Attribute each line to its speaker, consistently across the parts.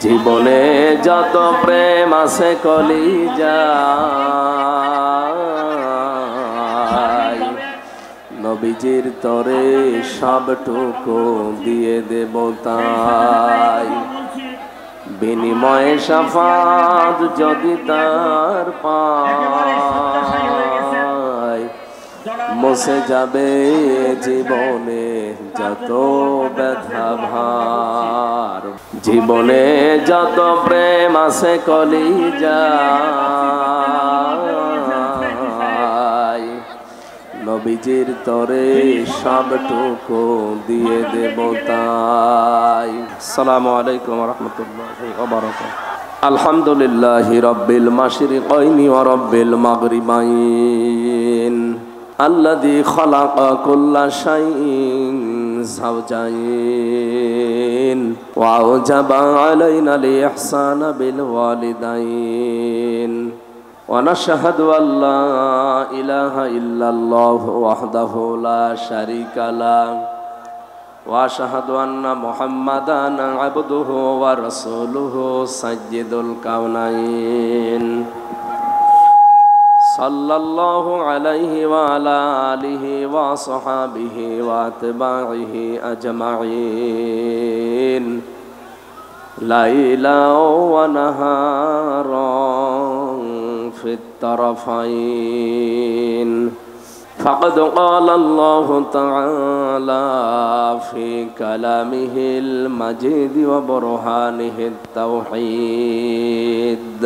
Speaker 1: জীবনে যত প্রেম আছে কলিজায়, নবীজির তরে সবটুকু দিয়ে দেব তাই। বিনিময়ে শাফাত যদি তার পাই, মুছে যাবে জীবনে যত ব্যথা ভার। জীবনে যত প্রেম আছে কলিজায়, নবীজির তরে সবটুকু দিয়ে দেব তাই। আসসালামু আলাইকুম ওয়া রাহমাতুল্লাহি ওয়া বারাকাতুহু। আলহামদুলিল্লাহি রাব্বিল মাশরিকাইনি ওয়া রাব্বিল মাগরিবাইন, আল্লাযী খালাকা কুল্লা শাইইন যাওজাইন ওয়া আওজাবা আলাইনাল ইহসানা বিল ওয়ালিদাইন। ونشهد أن لا إله إلا الله وحده لا شريك له وأشهد أن محمدا عبده ورسوله سيد الكونين صلى الله عليه وعلى آله وصحبه وأتباعه أجمعين ليلا ونهارا في الطرفين. فقد قال الله تعالى في كلامه المجيد وبرهانه التوحيد.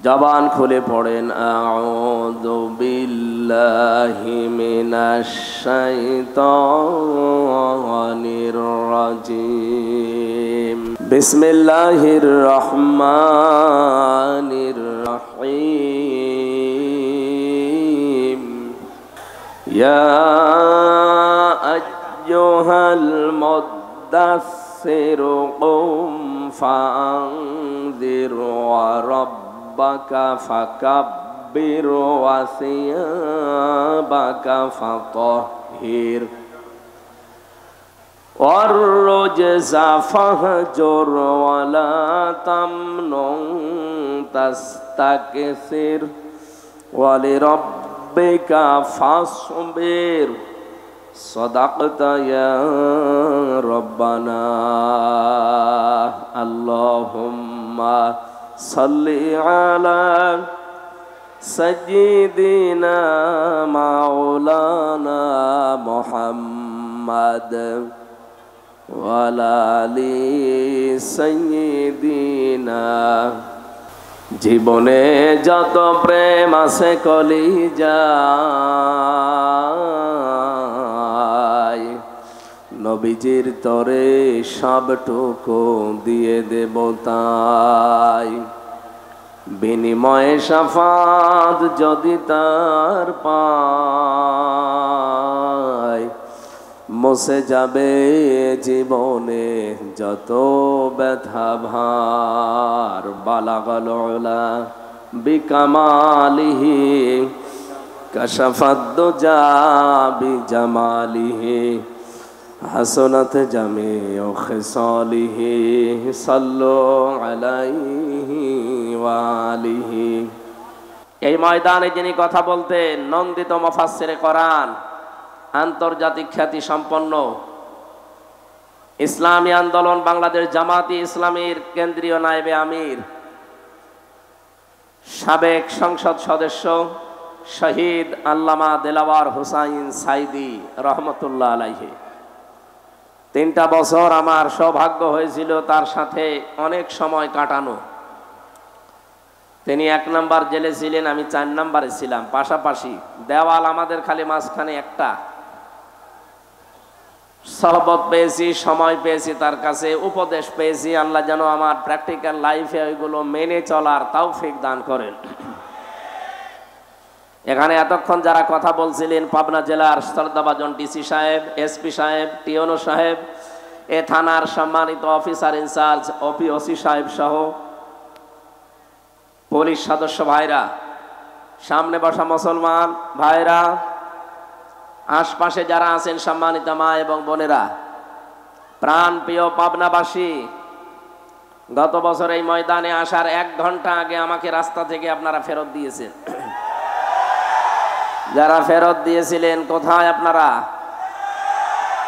Speaker 1: জবান খুলে পড়েন আউযু বিল্লাহি মিনাশ শাইতানির রাজিম। বিসমিল্লাহির রহমানির রহিম। ইয়া আইয়ুহাল মুদ্দাসসির কুম ফাআনযির ওয়া রাব্বাকা ফাকাব্বির ওয়া সিয়াবাকা ফাতাহহির والرجز فاهجر ولا تمنن تستكثر ولربك فاصبر صدقت يا ربنا. اللهم صل على سيدنا مولانا محمد ওয়ালা আলি সাইয়্যিদিনা। জীবনে যত প্রেম আছে কলিজায়, নবীজির তরে সবটুকু দিয়ে দেব তাই। বিনিময়ে শাফাত যদি তার পাই, মুছে যাবে জীবনে যত ব্যথা ভার। বালাগাল উলা বিকামালিহি কাশাফাদ দুজা বিজামালিহি হাসনাত জামিউ খিসালিহি সাল্লু আলাইহি ওয়া আলিহি। এই ময়দানে যিনি কথা বলতেন নন্দিত মুফাসসিরে কোরআন, আন্তর্জাতিক খ্যাতি সম্পন্ন ইসলামী আন্দোলন বাংলাদেশ জামাতি ইসলামীর কেন্দ্রীয় নায়েবে আমির, সাবেক সংসদ সদস্য শহীদ আল্লামা দেলাওয়ার হোসাইন সাইদি রহমতুল্লাহ আলাইহি। 3টা বছর আমার সৌভাগ্য হয়েছিল তার সাথে অনেক সময় কাটানো। তিনি 1 নম্বর জেলে ছিলেন, আমি 4 নম্বরে ছিলাম, পাশাপাশি দেওয়াল আমাদের খালি মাঝখানে একটা। সহবত পেয়েছি, সময় পেয়েছি, তার কাছে উপদেশ পেয়েছি। আল্লাহ যেন আমার প্র্যাকটিক্যাল লাইফে ওইগুলো মেনে চলার তৌফিক দান করেন। এখানে এতক্ষণ যারা কথা বলছিলেন পাবনা জেলার শ্রদ্ধাভাজন ডিসি সাহেব, এসপি সাহেব, টিওনো সাহেব, এ থানার সম্মানিত অফিসার ইনচার্জ ওসি সাহেব সহ পুলিশ সদস্য ভাইরা, সামনে বসা মুসলমান ভাইরা, আশপাশে যারা আছেন সম্মানিত মা এবং বোনেরা, প্রাণ প্রিয় পাবনাবাসী, গত বছর এই ময়দানে আসার 1 ঘন্টা আগে আমাকে রাস্তা থেকে আপনারা ফেরত দিয়েছেন। যারা ফেরত দিয়েছিলেন কোথায় আপনারা?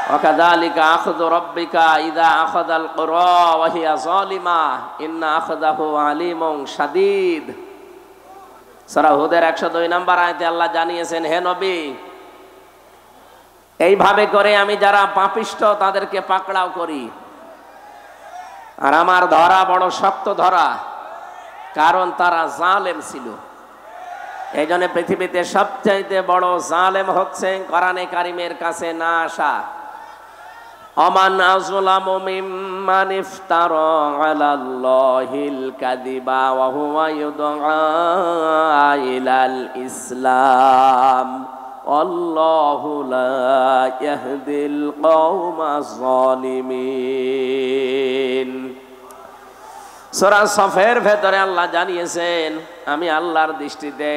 Speaker 1: ওয়াকাযালিকা আখযু রাব্বিকা ইযা আখাযাল কুরা ওয়া হিয়া যালিমা ইন্না আখযাহু আলীমুন শাদীদ। সূরা হুদের 102 নম্বর আয়াতে আল্লাহ জানিয়েছেন, হে নবী, এইভাবে করে আমি যারা পাপিষ্ঠ তাদেরকে পাকড়াও করি, আর আমার ধরা বড় শক্ত ধরা, কারণ তারা জালেম ছিল। এই জন্য পৃথিবীতে সবচাইতে বড় জালেম হচ্ছে কোরআনে কারিমের কাছে না আসা। অমান আযলামু মিম্মান ইফতারা আলাল্লাহিল কাযিবা ওয়া হুয়া ইউদআ ইলাল ইসলাম আল্লাহু লা ইয়াহদিল কওমাজ জালিমিন। সূরা সফের ভেতরে আল্লাহ জানিয়েছেন, আমি আল্লাহর দৃষ্টিতে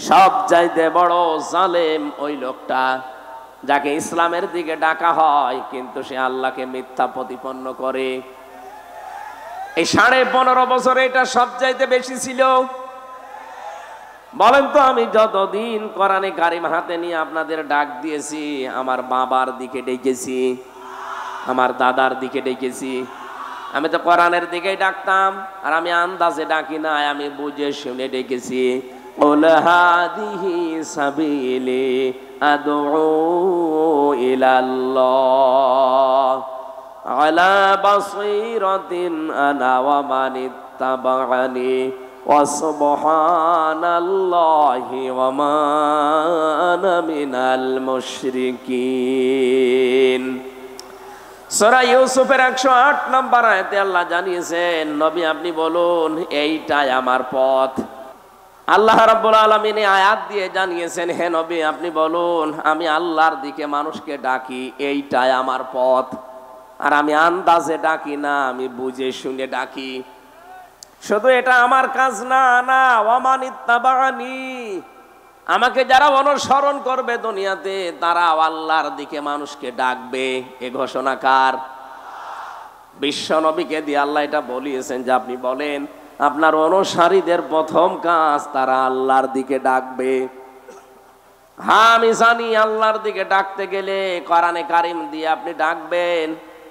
Speaker 1: সবচাইতে বড় জালেম ওই লোকটা যাকে ইসলামের দিকে ডাকা হয় কিন্তু সে আল্লাহকে মিথ্যা প্রতিপন্ন করে। এই 15.5 বছরে এটা সবচাইতে বেশি ছিল। বলেন তো, আমি যতদিন কোরআনে কারিম হাতে নিয়ে আপনাদের ডাক দিয়েছি, আমার বাবার দিকে ডেকেছি, আমার দাদার দিকে ডেকেছি, আমি তো কোরআনের দিকেই ডাকতাম। আর আমি আন্দাজে ডাকি না, আমি বুঝে শুনে ডেকেছি। কুল হাদিহি সাবিলি আদউ ইলাল্লাহ আলা বাসীরাতিন আনা ওয়া মান ইত্তাবা'আনি ওয়া সুবহানাল্লাহি ওয়া মা আনা মিনাল মুশরিকিন। সূরা ইউসুফের 108 নম্বর আয়াতে আল্লাহ জানিয়েছেন, নবী আপনি বলুন এইটাই আমার পথ। আল্লাহ রাব্বুল আলামিন আয়াত দিয়ে জানিয়েছেন, হে নবী আপনি বলুন আমি আল্লাহর দিকে মানুষকে ডাকি, এইটাই আমার পথ। আর আমি আন্দাজে ডাকি না, আমি বুঝে শুনে ডাকি। শুধু এটা আমার কাজ না, না ওয়ামান ইত্তাবা'আনি, আমাকে যারা অনুসরণ করবে দুনিয়াতে তারা আল্লাহর দিকে মানুষকে ডাকবে। এ ঘোষণা কার? বিশ্ব নবীকে দিয়ে আল্লাহ এটা বলিয়েছেন যে আপনি বলেন আপনার অনুসারীদের প্রথম কাজ তারা আল্লাহর দিকে ডাকবে। হ্যাঁ, আমি জানি আল্লাহর দিকে ডাকতে গেলে কোরআনে কারিম দিয়ে আপনি ডাকবেন,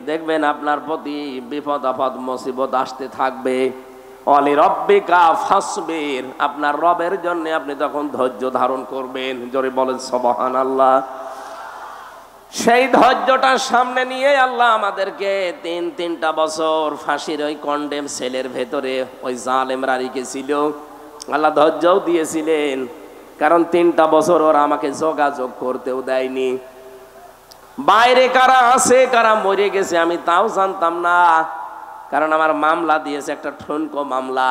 Speaker 1: দেখবেন আপনার প্রতি বিপদ আপদ মুসিবত আসতে থাকবে। ওয়ালি রব্বিকা ফাসবির, আপনার রবের জন্য আপনি তখন ধৈর্য ধারণ করবেন। জোরে বলেন সুবহানাল্লাহ। সেই ধৈর্যটার সামনে নিয়ে আল্লাহ আমাদেরকে 3 বছর ফাঁসির ওই কন্ডেম সেলের ভেতরে ওই জালেমরা রেখেছিল। আল্লাহ ধৈর্যও দিয়েছিলেন, কারণ 3টা বছর ওরা আমাকে যোগাযোগ করতেও দেয়নি। বাইরে কারা আছে কারা মরে গেছে আমি তাও জানতাম না, কারণ আমার মামলা দিয়েছে একটা ঠুনকো মামলা,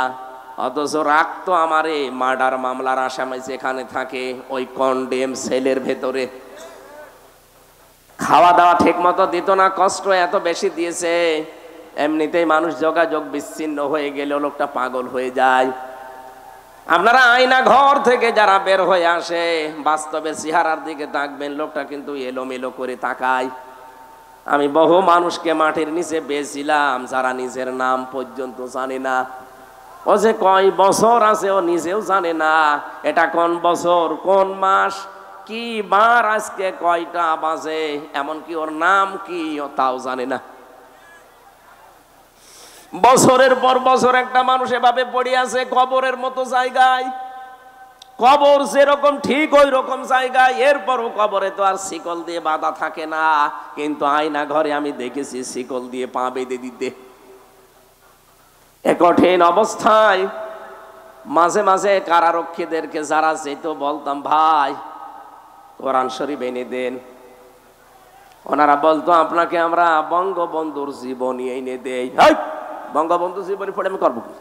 Speaker 1: অথচ রাখতো আমার এই মার্ডার মামলার আসামি যেখানে থাকে ওই কন্ডেম সেলের ভেতরে। খাওয়া দাওয়া ঠিক মতো দিত না, কষ্ট এত বেশি দিয়েছে, এমনিতেই মানুষ যোগাযোগ বিচ্ছিন্ন হয়ে গেলে লোকটা পাগল হয়ে যায়। আপনারা আয়না ঘর থেকে যারা বের হয়ে আসে বাস্তবে চেহারার দিকে তাকবেন, লোকটা কিন্তু এলোমেলো করে তাকায়। আমি বহু মানুষকে মাটির নিচে বেছিলাম যারা নিজের নাম পর্যন্ত জানে না। ও যে কয় বছর আছে ও নিজেও জানে না, এটা কোন বছর কোন মাস কি বার আজকে কয়টা বাজে, এমনকি ওর নাম কি ও তাও জানে না। বছরের পর বছর একটা মানুষ এভাবে পড়ে আছে কবরের মতো জায়গায়। কবর যেরকম ঠিক ওই রকম জায়গায়, এরপরও কবরে তো আর শিকল দিয়ে বাঁধা থাকে না, কিন্তু আয়না ঘরে আমি দেখেছি শিকল দিয়ে পা বেঁধে দিতে। এ কঠিন অবস্থায় মাঝে মাঝে কারারক্ষীদেরকে যারা যেত বলতাম, ভাই কোরআন শরীফ এনে দেন। ওনারা বলতো আপনাকে আমরা বঙ্গবন্ধুর জীবনী এনে দেই। বঙ্গবন্ধু জীবনী পড়ে আমি করবো কি?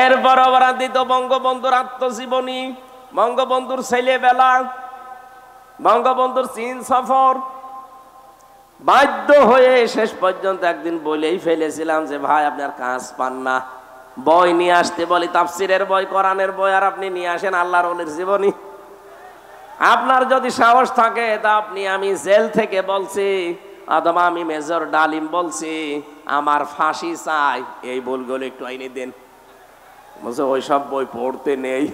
Speaker 1: এরপর ওরা দিত বঙ্গবন্ধুর আত্মজীবনী, বঙ্গবন্ধুর ছেলেবেলা, বঙ্গবন্ধুর চীন সফর। বাধ্য হয়ে শেষ পর্যন্ত একদিন বলেই ফেলেছিলাম যে ভাই আপনার কাজ পান না, বই নিয়ে আসতে বলি, তাফসিরের বই, কোরআনের বই, আর আপনি নিয়ে আসেন আল্লাহর ওলির জীবনী। আপনার যদি সাহস থাকে তা আপনি, আমি জেল থেকে বলছি অথবা আমি মেজর ডালিম বলছি আমার ফাঁসি চাই, এই বইগুলো একটু আইনে দেন। বলছে ওইসব বই পড়তে নেই।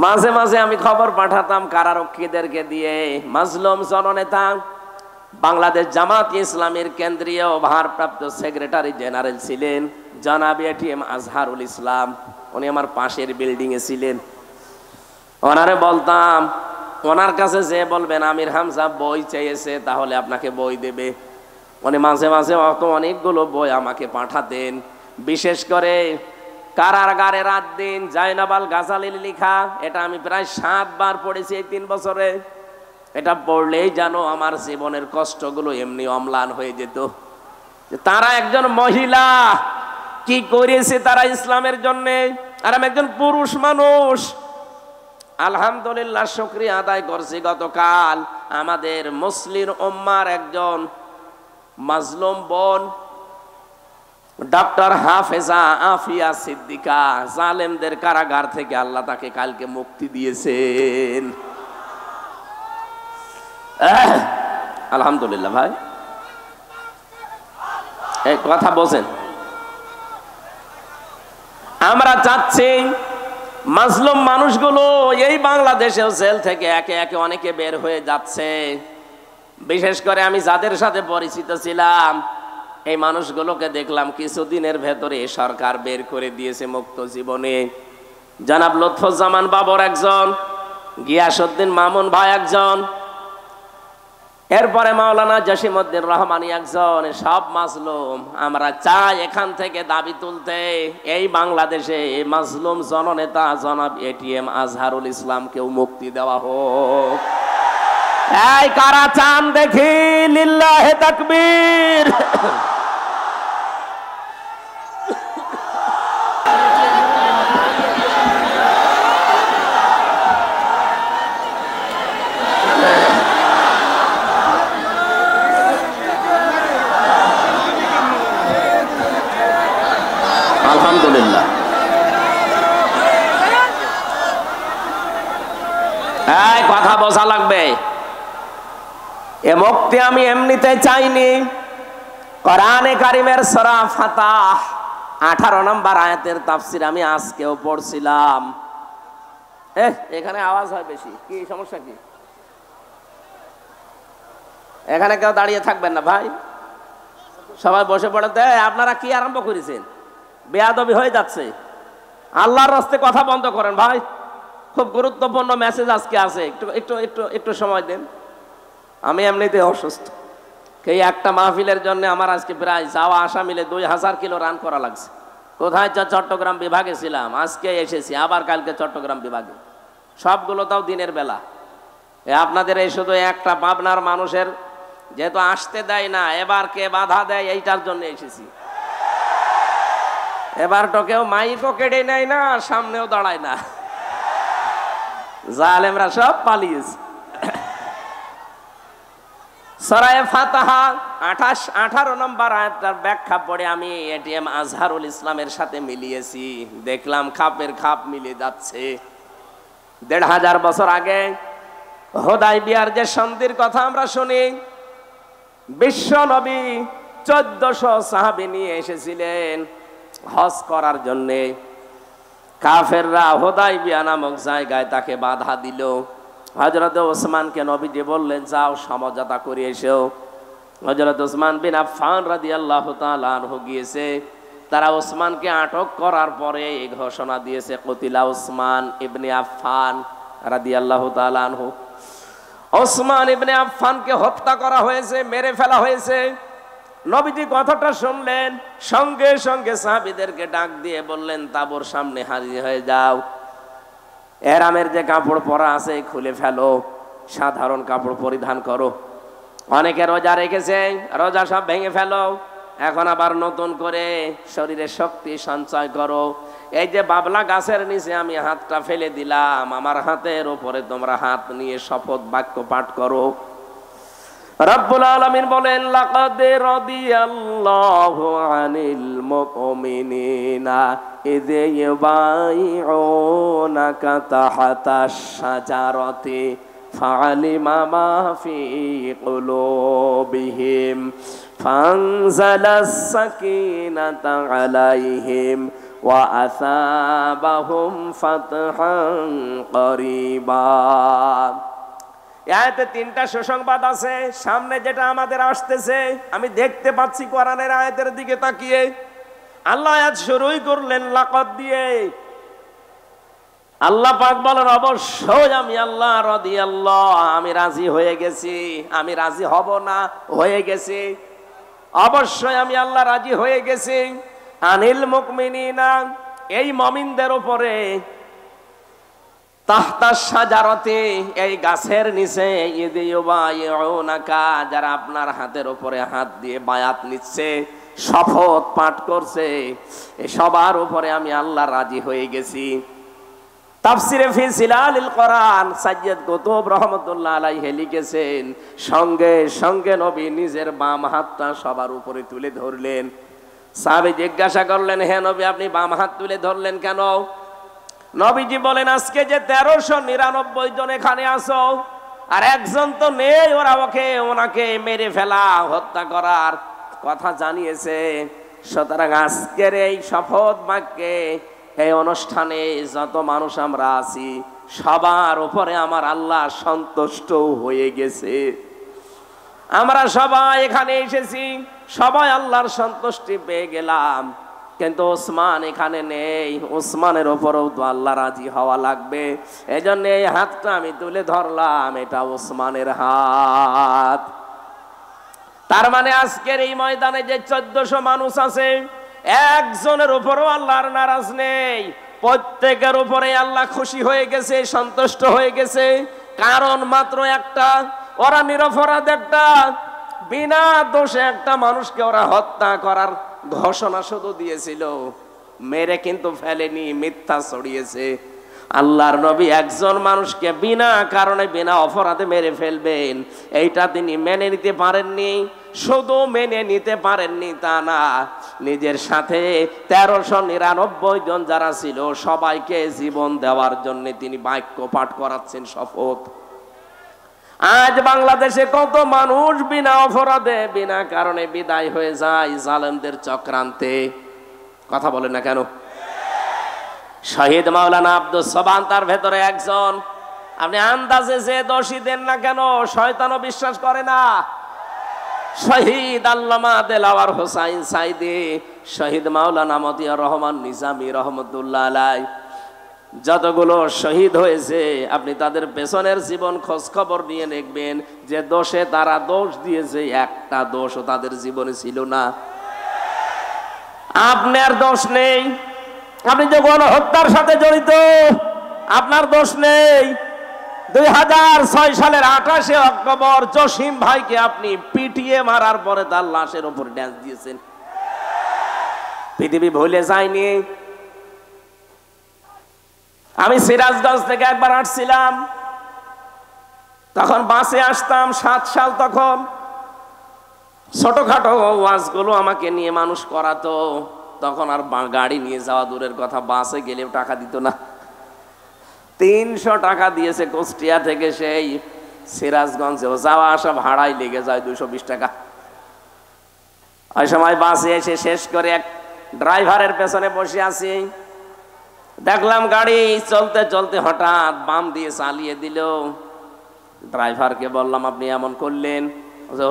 Speaker 1: মাঝে মাঝে আমি খবর পাঠাতাম কারারক্ষীদেরকে দিয়ে। মাজলুম জননেতা, বাংলাদেশ জামাত ইসলামের কেন্দ্রীয় ভারপ্রাপ্ত সেক্রেটারি জেনারেল ছিলেন জনাব এটিএম আজহারুল ইসলাম। উনি আমার পাশের বিল্ডিং এ ছিলেন। ওনারে বলতাম, ওনার কাছে যে বলবেন আমির হামজা বই চেয়েছে তাহলে আপনাকে বই দেবে। উনি মাঝে মাঝে অনেকগুলো বই আমাকে পাঠাতেন। বিশেষ করে কারাগারে রাত দিন জাইনাবাল গাজালির লেখা, এটা আমি প্রায় 7 বার পড়েছি এই 3 বছরে। এটা পড়লেই জানো আমার জীবনের কষ্টগুলো এমনি অম্লান হয়ে যেত। তারা একজন মহিলা কি করেছে তারা ইসলামের জন্য, আর আমি একজন পুরুষ মানুষ। আলহামদুলিল্লাহ শুকরিয়া আদায় করছি, গতকাল আমাদের মুসলিম উম্মার একজন মাজলুম বোন ডক্টর হাফেজা আফিয়া সিদ্দিকা জালেমদের কারাগার থেকে আল্লাহ তাকে কালকে মুক্তি দিয়েছেন। আলহামদুলিল্লাহ। ভাই এই কথা বলছেন, আমরা চাচ্ছি মাজলুম মানুষগুলো এই বাংলাদেশেও জেল থেকে একে একে অনেকে বের হয়ে যাচ্ছে। বিশেষ করে আমি যাদের সাথে পরিচিত ছিলাম এই মানুষগুলোকে দেখলাম কিছুদিনের ভেতরে সরকার বের করে দিয়েছে মুক্ত জীবনে। জনাব লুৎফুজ্জামান বাবর একজন, গিয়াসউদ্দিন মামুন ভাই একজন, এরপরে মাওলানা জসিমউদ্দিন রহমানী একজন। সব মাজলুম। আমরা চাই এখান থেকে দাবি তুলতে এই বাংলাদেশে মাজলুম জননেতা জনাব এটিএম আজহারুল ইসলামকেও মুক্তি দেওয়া হোক। এই কারা চান দেখি, লিল্লাহে তাকবীর। আলহামদুলিল্লাহ। এই কথা বোঝা লাগবে, এ মুক্তি আমি এমনিতে চাইনি। কোরআনে কারিমের সূরা ফাতাহ 18 নম্বর আয়াতের তাফসীর আমি আজকেও পড়ছিলাম। এখানে আওয়াজ হয় বেশি, কি সমস্যা? কি এখানে কেউ দাঁড়িয়ে থাকবেন না ভাই, সবাই বসে পড়েন। আপনারা কি আরম্ভ করেছেন? বেয়াদবি হয়ে যাচ্ছে। আল্লাহর রাস্তায় কথা বন্ধ করেন ভাই। খুব গুরুত্বপূর্ণ মেসেজ আজকে আছে, একটু একটু একটু একটু সময় দেন। আমি এমনিতে অসুস্থ, এই একটা মাহফিলের জন্য আমার আজকে প্রায় যাওয়া আসা মিলে 2000 কিলো রান করা লাগছে। কোথায়? চট্টগ্রাম বিভাগে ছিলাম, আজকে এসেছি আবার কালকে চট্টগ্রাম বিভাগে। সবগুলো তাও দিনের বেলা। আপনাদের এই শুধু একটা পাবনার মানুষের যেহেতু আসতে দেয় না, এবার কে বাধা দেয় এইটার জন্য এসেছি। এবার তো কেউ মাইকও কেড়ে নেয় না, সামনেও দাঁড়ায় না, জালেমরা সব পালিয়েছে। সূরা ফাতিহা 18 নম্বর আয়াতটার ব্যাখ্যা পড়ে আমি এটিএম আজহারুল ইসলামের সাথে মিলিয়েছি, দেখলাম খাপের খাপ মিলে যাচ্ছে। 1500 বছর আগে হুদায়বিয়ার যে সন্ধির কথা আমরা শুনি, বিশ্ব নবী 1400 সাহাবী নিয়ে এসেছিলেন হজ করার জন্যে। কাফেররা হুদায়বিয়া নামক জায়গায় তাকে বাধা দিল। হযরত ওসমানকে নবীজি বললেন যাও সমঝোতা করে এসো। হযরত ওসমান বিন আফফান রাদিয়াল্লাহু তাআলা আনহু গিয়েছে। তারা ওসমানকে আটক করার পরে এই ঘোষণা দিয়েছে কুতিলা ওসমান ইবনে আফফান রাদিয়াল্লাহু তাআলা আনহু। ওসমান ইবনে আফফানকে হত্যা করা হয়েছে, মেরে ফেলা হয়েছে। নবীজি কথাটা শুনলেন, সঙ্গে সঙ্গে সাহাবীদেরকে ডাক দিয়ে বললেন তাঁবুর সামনে হাজির হয়ে যাও। এহরামের যে কাপড় পরা আছে খুলে ফেলো, সাধারণ কাপড় পরিধান করো। অনেকে রোজা রেখেছে, রোজা সব ভেঙে ফেলো। এখন আবার নতুন করে শরীরে শক্তি সঞ্চয় করো। এই যে বাবলা গাছের নিচে আমি হাতটা ফেলে দিলাম, আমার হাতের উপরে তোমরা হাত নিয়ে শপথ বাক্য পাঠ করো। রব্বুল আলামিন বলেন লাকাদ রাদিয়াল্লাহু আনিল মুমিনিনা ইয ইউবাইউনাকা তাহতাশ শাজারাতি ফাআলিমা মা ফি কুলুবিহিম ফানজালাস সাকিনাতা আলাইহিম ওয়া আসাবাহুম ফাতহান করিবা। আয়াতে তিনটা সুসংবাদ আছে। সামনে যেটা আমাদের আসতেছে, আমি দেখতে পাচ্ছি কোরআনের আয়াতের দিকে তাকিয়ে। আল্লাহ আয়াত শুরুই করলেন লাকাদ দিয়ে। আল্লাহ পাক বলেন অবশ্যই আমি আল্লাহ রাদিয়াল্লাহ, আমি রাজি হয়ে গেছি। আমি রাজি হব না, হয়ে গেছি। অবশ্যই আমি আল্লাহ রাজি হয়ে গেছি। আনিল মুমিনিনা, এই মুমিনদের উপরে, তাহতা শাজারাতে, এই গাছের নিচে, ইউবাইউনাকা, যারা আপনার হাতের উপরে হাত দিয়ে বায়াত নিচ্ছে, শপথ পাঠ করছে, এই সবার উপরে আমি আল্লাহ রাজি হয়ে গেছি। তাফসিরে ফি জিলালিল কোরআন সাইয়্যিদ কুতুব রাহমাতুল্লাহ আলাইহি লিখেছেন, সঙ্গে সঙ্গে নবী নিজের বাম হাতটা সবার উপরে তুলে ধরলেন। সাহাবী জিজ্ঞাসা করলেন, হে নবী আপনি বাম হাত তুলে ধরলেন কেন? নবীজি বলেন, আজকে যে 1399 জন এখানে আছো, আর একজন তো নেই, ওনাকে মেরে ফেলা, হত্যা করার কথা জানিয়েছে। সুতরাং আজকের এই শপথ বাক্যে, এই অনুষ্ঠানে যত মানুষ আমরা আছি, সবার উপরে আমার আল্লাহ সন্তুষ্ট হয়ে গেছে। আমরা সবাই এখানে এসেছি, সবাই আল্লাহর সন্তুষ্টি পেয়ে গেলাম। কিন্তু ওসমান এখানে নেই, ওসমানের উপরেও তো আল্লাহ রাজি হওয়া লাগবে। এই জন্য এই হাতটা আমি তুলে ধরলাম, এটা ওসমানের হাত। তার মানে আজকের এই ময়দানে যে 1400 মানুষ আছে, একজনের উপরও আল্লাহর নারাজ নেই, প্রত্যেকের উপরে আল্লাহ খুশি হয়ে গেছে, সন্তুষ্ট হয়ে গেছে। কারণ মাত্র একটা, ওরা নিরপরাধ, একটা বিনা দোষে একটা মানুষকে ওরা হত্যা করার ঘোষণা শুধু দিয়েছিল, মেরে কিন্তু ফেলেনি, মিথ্যা ছড়িয়েছে। আল্লাহর নবী একজন মানুষকে বিনা কারণে বিনা অপরাধে মেরে ফেলবেন, এইটা তিনি মেনে নিতে পারেননি। শুধু মেনে নিতে পারেননি তা না, নিজের সাথে 1399 জন যারা ছিল সবাইকে জীবন দেওয়ার জন্য তিনি বাক্য পাঠ করাচ্ছেন, শপথ। আজ বাংলাদেশে কত মানুষ বিনা অপরাধে বিনা কারণে বিদায় হয়ে যায় জালেমদের চক্রান্তে। কথা বলেন না কেন? শহীদ মাওলানা আব্দুস সোবহান তার ভেতরে একজন। আপনি আন্দাজে যে দোষী দেন না কেন, শয়তানও বিশ্বাস করে না। শহীদ আল্লামা দেলাওয়ার হোসাইন সাইদি, শহীদ মাওলানা মতিয়ার রহমান নিজামী রহমতুল্লাহ আলাই, যতগুলো শহীদ হয়েছে আপনি তাদের পেছনের জীবন খোঁজ খবর নিয়ে দেখবেন, যে দোষে তারা দোষ দিয়েছে একটা দোষও তাদের জীবনে ছিল না। আপনার দোষ নেই, আপনি যে গণহত্যার সাথে জড়িত, আপনার দোষ নেই। 2006 সালের 28 অক্টোবর জসিম ভাইকে আপনি পিটিয়ে মারার পরে তার লাশের উপর ড্যান্স দিয়েছেন। পৃথিবী ভুলে যায়নি। আমি সিরাজগঞ্জ থেকে একবার আসছিলাম, তখন বাসে আসতাম, 7 সাল, তখন ছোটখাটো ওয়াজগুলো আমাকে নিয়ে মানুষ করাতো। তখন আর গাড়ি নিয়ে যাওয়া দূরের কথা, বাসে গেলেও টাকা দিত না। 300 টাকা দিয়েছে কুষ্টিয়া থেকে সেই সিরাজগঞ্জে, যাওয়া আসা ভাড়াই লেগে যায় 220 টাকা। ওই সময় বাসে এসে শেষ করে এক ড্রাইভারের পেছনে বসে আছি, দেখলাম গাড়ি চলতে চলতে হঠাৎ বাম দিয়ে চালিয়ে দিল। ড্রাইভারকে বললাম আপনি এমন করলেন?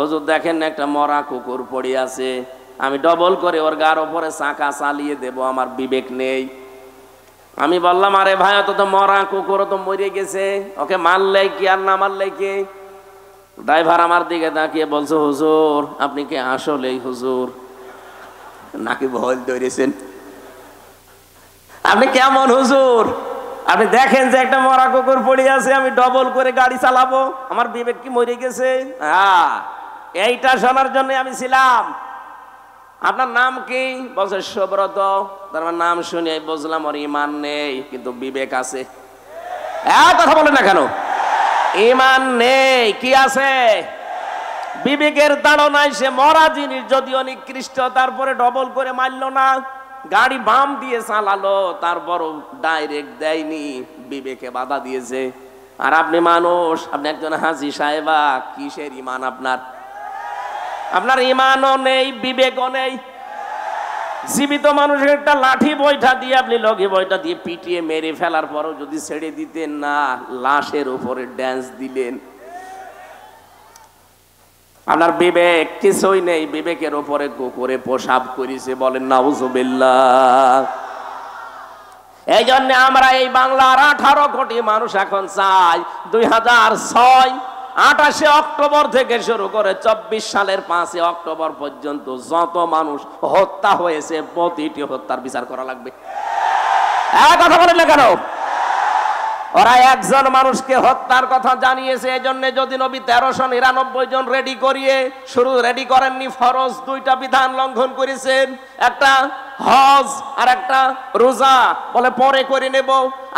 Speaker 1: হুজুর দেখেন না একটা মরা কুকুর পড়ে আছে, আমি ডবল করে ওর গার উপরে চাকা চালিয়ে দেব, আমার বিবেক নেই। আমি বললাম আরে ভাই, অত তো মরা কুকুর, তো মরে গেছে, ওকে মারলে কি আর না মারলে কি? ড্রাইভার আমার দিকে তাকিয়ে বলছে, হুজুর আপনি কি আসলেই হুজুর নাকি ভুল ধরেছেন? আপনি কেমন হুজুর? আপনি দেখেন যে একটা মরা কুকুর পড়ে আছে, আমি ডবল করে গাড়ি চালাবো, আমার বিবেক কি মরে গেছে? হ্যাঁ, এইটা শোনার জন্য আমি ছিলাম। আপনার নাম কি? বলছে সুব্রত। তার নাম শুনে বুঝলাম ওর ইমান নেই, কিন্তু বিবেক আছে। কথা বলেন না কেন? ইমান নেই, কি আছে? বিবেকের দাঁড়ো নাই। সে মরা জিনিস যদিও নিকৃষ্ট, তারপরে ডবল করে মারলো না, গাড়ি বাম দিয়ে চালালো, তারপরও ডাইরেক্ট দেয়নি, বিবেকে বাধা দিয়েছে। আর আপনি মানুষ, আপনি একজন হাজী সাহেবা, কিসের ইমান আপনার? আপনার ইমানও নেই, বিবেকও নেই। জীবিত মানুষের একটা লাঠি বৈঠা দিয়ে আপনি লগি বৈঠা দিয়ে পিটিয়ে মেরে ফেলার পরও যদি ছেড়ে দিতেন না, লাশের উপরে ড্যান্স দিলেন। আপনার বিবেক কিছুই নেই, বিবেকের উপরে কুকুরে পেশাব করেছে, বলেন নাউজুবিল্লাহ। এই জন্য আমরা এই বাংলার 18 কোটি মানুষ এখন চাই 2006 28 অক্টোবর থেকে শুরু করে 24 সালের 5 অক্টোবর পর্যন্ত যত মানুষ হত্যা হয়েছে প্রতিটি হত্যার বিচার করা লাগবে। কথা বলেন না কেন? ওরা একজন মানুষকে হত্যার কথা জানিয়েছে, এই জন্য যদি নবী 1399 জন রেডি করিয়ে শুরু রেডি করেননি, ফরজ 2টা বিধান লঙ্ঘন করেছেন, একটা হজ আর একটা রোজা, বলে পরে করে নেব,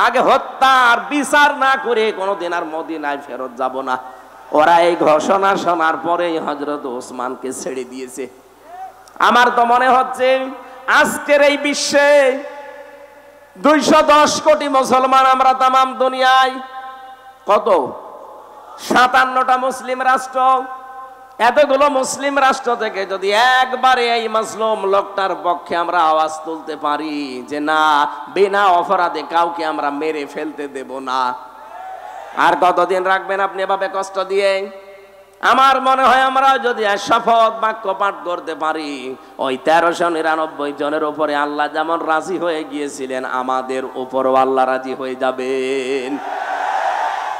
Speaker 1: আগে হত্যার বিচার না করে কোনোদিন আর মদিনায় ফেরত যাব না। ওরা এই ঘোষণা শোনার পরেই হযরত ওসমানকে ছেড়ে দিয়েছে। আমার তো মনে হচ্ছে আজকের এই বিশ্বে 210 কোটি মুসলমান আমরা, তামাম দুনিয়ায় কত 57টা মুসলিম রাষ্ট্র। এতগুলো মুসলিম রাষ্ট্র থেকে যদি একবারে এই মাজলুম লোকটার পক্ষে আমরা আওয়াজ তুলতে পারি যে না, বিনা অপরাধে কাউকে আমরা মেরে ফেলতে দেব না, আর কতদিন রাখবেন আপনি এভাবে কষ্ট দিয়ে? আমার মনে হয় আমরা যদি শপথ বাক্য পাঠ করতে পারি, ওই 1399 জনের উপরে আল্লাহ যেমন রাজি হয়ে গিয়েছিলেন, আমাদের উপরও আল্লাহ রাজি হয়ে যাবেন।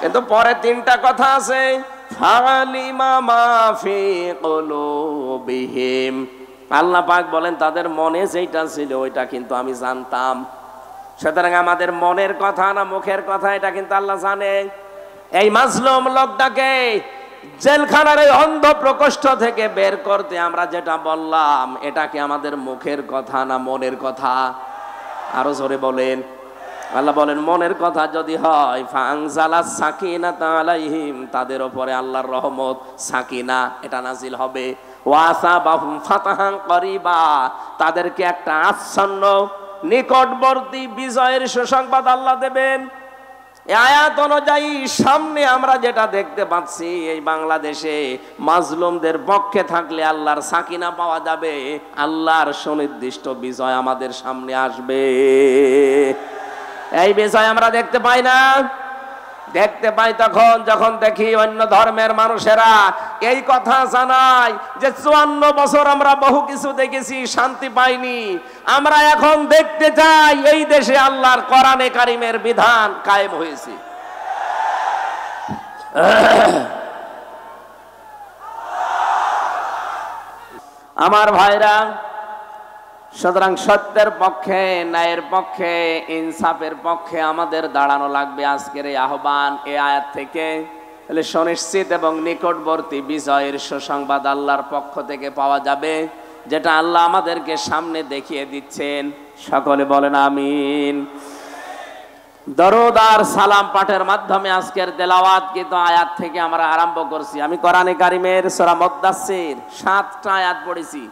Speaker 1: কিন্তু পরে 3টা কথা আছে, ফালিমা মা ফি কুলুবিহিম। আল্লাহ পাক বলেন তাদের মনে যেটা ছিল ওইটা কিন্তু আমি জানতাম। সুতরাং আমাদের মনের কথা না মুখের কথা, এটা কিন্তু আল্লাহ জানে। এই মাজলুম লোকটাকে জেলখানার এই অন্ধ প্রকোষ্ঠ থেকে বের করতে আমরা যেটা বললাম, এটা কি আমাদের মুখের কথা না মনের কথা? আরো জোরে বলেন। আল্লাহ বলেন মনের কথা যদি হয়, ফাংজালাস সাকিনাতা আলাইহিম, তাদের উপরে আল্লাহর রহমত সাকিনা এটা নাজিল হবে। ওয়াসাবাহুম ফাতাহান করিবা, তাদেরকে একটা আচ্ছন্ন নিকটবর্তী বিজয়ের সুসংবাদ আল্লাহ দেবেন। এই আয়াত অনুযায়ী সামনে আমরা যেটা দেখতে পাচ্ছি, এই বাংলাদেশে মাজলুমদের পক্ষে থাকলে আল্লাহর সাকিনা পাওয়া যাবে, আল্লাহর সুনির্দিষ্ট বিজয় আমাদের সামনে আসবে। এই বিষয় আমরা দেখতে পাই না? দেখতে পাই তখন যখন দেখি অন্য ধর্মের মানুষেরা এই কথা জানায় যে 54 বছর আমরা বহু কিছু দেখেছি, শান্তি পাইনি, আমরা এখন দেখতে চাই এই দেশে আল্লাহর কোরআনে কারিমের বিধান কায়েম হয়েছে। আমার ভাইরা, সুতরাং সত্যের পক্ষে, ন্যায়ের পক্ষে, ইনসাফের পক্ষে আমাদের দাঁড়ানো লাগবে। আজকের এই আহ্বান এই আয়াত থেকে তাহলে সুনিশ্চিত এবং নিকটবর্তী বিজয়ের সুসংবাদ আল্লাহর পক্ষ থেকে পাওয়া যাবে, যেটা আল্লাহ আমাদেরকে সামনে দেখিয়ে দিচ্ছেন। সকলে বলেন আমিন। দরুদ আর সালাম পাঠের মাধ্যমে আজকের তেলাওয়াত কিন্তু আয়াত থেকে আমরা আরম্ভ করছি। আমি কোরআনে কারিমের সূরা মুদ্দাসসির 7টা আয়াত পড়েছি।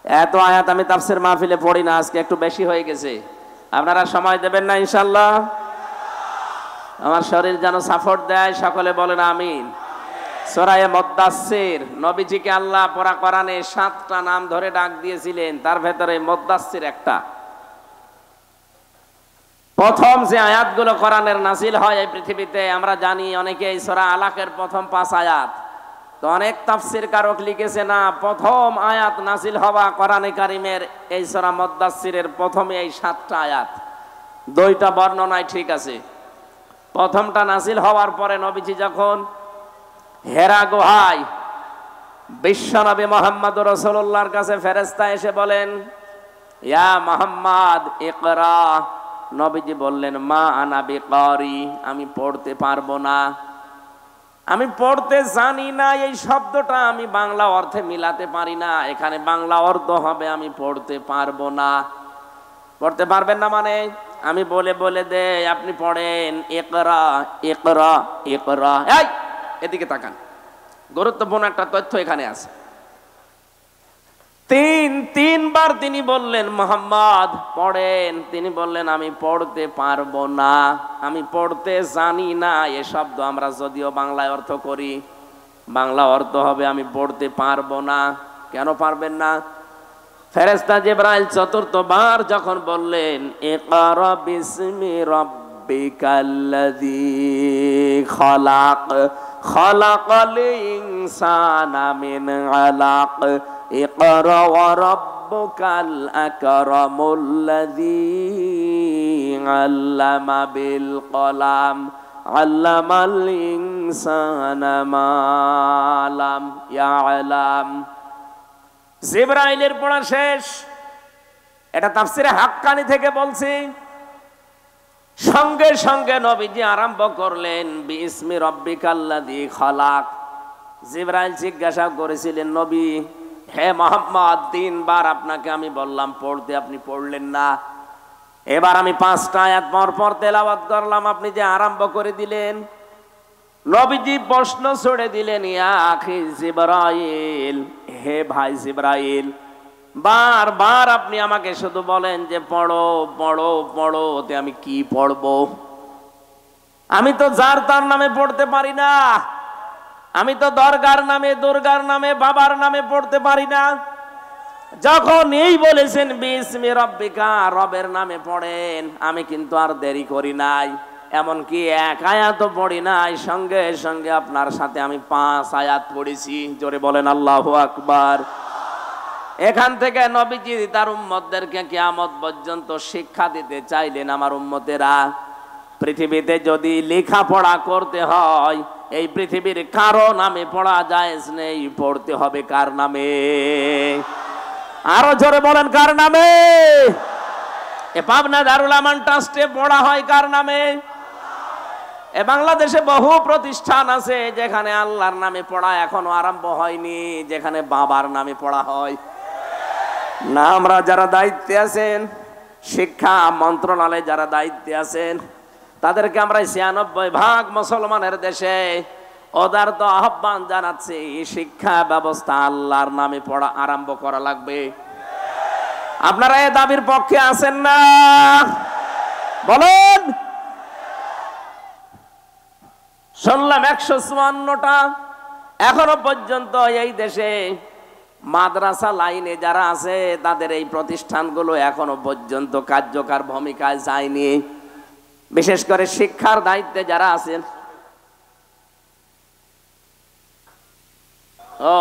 Speaker 1: এত আয়াত আমি তাফসীর মাহফিলে পড়ি না, আজকে একটু বেশি হয়ে গেছে। আপনারা সময় দেবেন না ইনশাআল্লাহ? আমার শরীর যেন সাপোর্ট দেয়, সকলে বলেন আমিন। সূরা মুদ্দাসসির, নবীজিকে আল্লাহ পুরা কোরআনে 7টা নাম ধরে ডাক দিয়েছিলেন, তার ভেতরে মুদ্দাসসির একটা। প্রথম যে আয়াতগুলো কোরআনের নাজিল হয় এই পৃথিবীতে, আমরা জানি অনেকে এই সূরা আলাকের প্রথম 5 আয়াত, তো অনেক তাফসীর কারক লিখেছে না, প্রথম আয়াত নাজিল হওয়া কোরআনে কারিমের এই সূরা মুদ্দাসসিরের প্রথমে এই 7টা আয়াত। 2টা বর্ণনায় ঠিক আছে। প্রথমটা নাজিল হওয়ার পরে নবীজি যখন হেরা গুহায় বিশ্বনবী মুহাম্মদুর রাসূলুল্লাহর কাছে ফেরেশতা এসে বলেন, ইয়া মুহাম্মদ ইকরা, নবীজি বললেন মা আনা বিকারি, আমি পড়তে পারবো না, আমি পড়তে জানি না। এই শব্দটা আমি বাংলা অর্থে মিলাতে পারি না, এখানে বাংলা অর্থ হবে আমি পড়তে পারবো না। পড়তে পারবেন না মানে আমি বলে বলে দে, আপনি পড়েন ইকরা ইকরা ইকরা। এই এদিকে তাকান, গুরুত্বপূর্ণ একটা তথ্য এখানে আছে। তিন তিনবার তিনি বললেন মুহাম্মদ পড়েন, তিনি বললেন আমি পড়তে পারবো না, আমি পড়তে জানি না। এ শব্দ আমরা যদিও বাংলায় অর্থ করি, বাংলা অর্থ হবে আমি পড়তে পারবো না। কেন পারবেন না? ফেরেশতা জিবরাইল চতুর্থবার যখন বললেন ইকরা বিসমি রাব্বিকাল্লাযী খালাক খালাকাল ইনসানা মিন আলাক ইকরা ওয়া রাব্বুকাল আকরামুল্লাযী আল্লামা বিল কলাম আল্লামাল ইনসানা মা লাম ইয়ালাম। জিবরাইলের পড়া শেষ। এটা তাফসিরে হাক্কানি থেকে বলছি। সঙ্গে সঙ্গে নবীজি আরম্ভ করলেন বিসমি রাব্বিকাল্লাযী খালাক। জিবরাইল জিজ্ঞাসা করেছিলেন নবী, হে মুহাম্মদ, তিনবার আপনাকে আমি বললাম পড়তে, আপনি পড়লেন না। এবার আমি 5টা আয়াত পর পর তেলাওয়াত করলাম, আপনি যে আরম্ভ করে দিলেন। নবীজি প্রশ্ন ছড়ে দিলেন, ইয়া আখি জিবরাইল, হে ভাই জিবরাইল, বারবার আপনি আমাকে শুধু বলেন যে পড়ো পড়ো পড়ো, তে আমি কি পড়বো? আমি তো যার তার নামে পড়তে পারি না, আমি তো দরগার নামে, দুর্গার নামে, বাবার নামে পড়তে পারি না। যখন এই বলেছেন বিসমি রাব্বিকা, রবের নামে পড়েন, আমি কিন্তু আর দেরি করি নাই, এমনকি এক আয়াতও পড়ি নাই, সঙ্গে সঙ্গে আপনার সাথে আমি 5 আয়াত পড়েছি। জোরে বলেন আল্লাহু আকবার। এখান থেকে নবীজি তার উম্মতদেরকে কিয়ামত পর্যন্ত শিক্ষা দিতে চাইলেন, আমার উম্মতেরা, পৃথিবীতে যদি লেখাপড়া করতে হয়, এই পৃথিবীর কারো নামে পড়া জায়েজ নেই, পড়তে হবে কার নামে? আরো জোরে বলেন কার নামে? এ পাবনা দারুল আমান ট্রাস্টে পড়া হয় কার নামে? এ বাংলাদেশে বহু প্রতিষ্ঠান আছে যেখানে আল্লাহর নামে পড়া এখনো আরম্ভ হয়নি, যেখানে বাবার নামে পড়া হয় না। আমরা যারা দায়িত্বে আছেন, শিক্ষা মন্ত্রণালয়ে যারা দায়িত্বে আছেন, তাদেরকে আমরা 96% মুসলমানের দেশে ওদের তো আহ্বান জানাচ্ছি, শিক্ষা ব্যবস্থা আল্লাহর নামে পড়া আরম্ভ করা লাগবে। আপনারা এই দাবির পক্ষে আছেন না? বলেন। শুনলাম 154টা এখনো পর্যন্ত এই দেশে মাদ্রাসা লাইনে যারা আছে তাদের এই প্রতিষ্ঠানগুলো এখনো পর্যন্ত কার্যকর ভূমিকায় যায়নি। বিশেষ করে শিক্ষার দায়িত্বে যারা আছেন, ও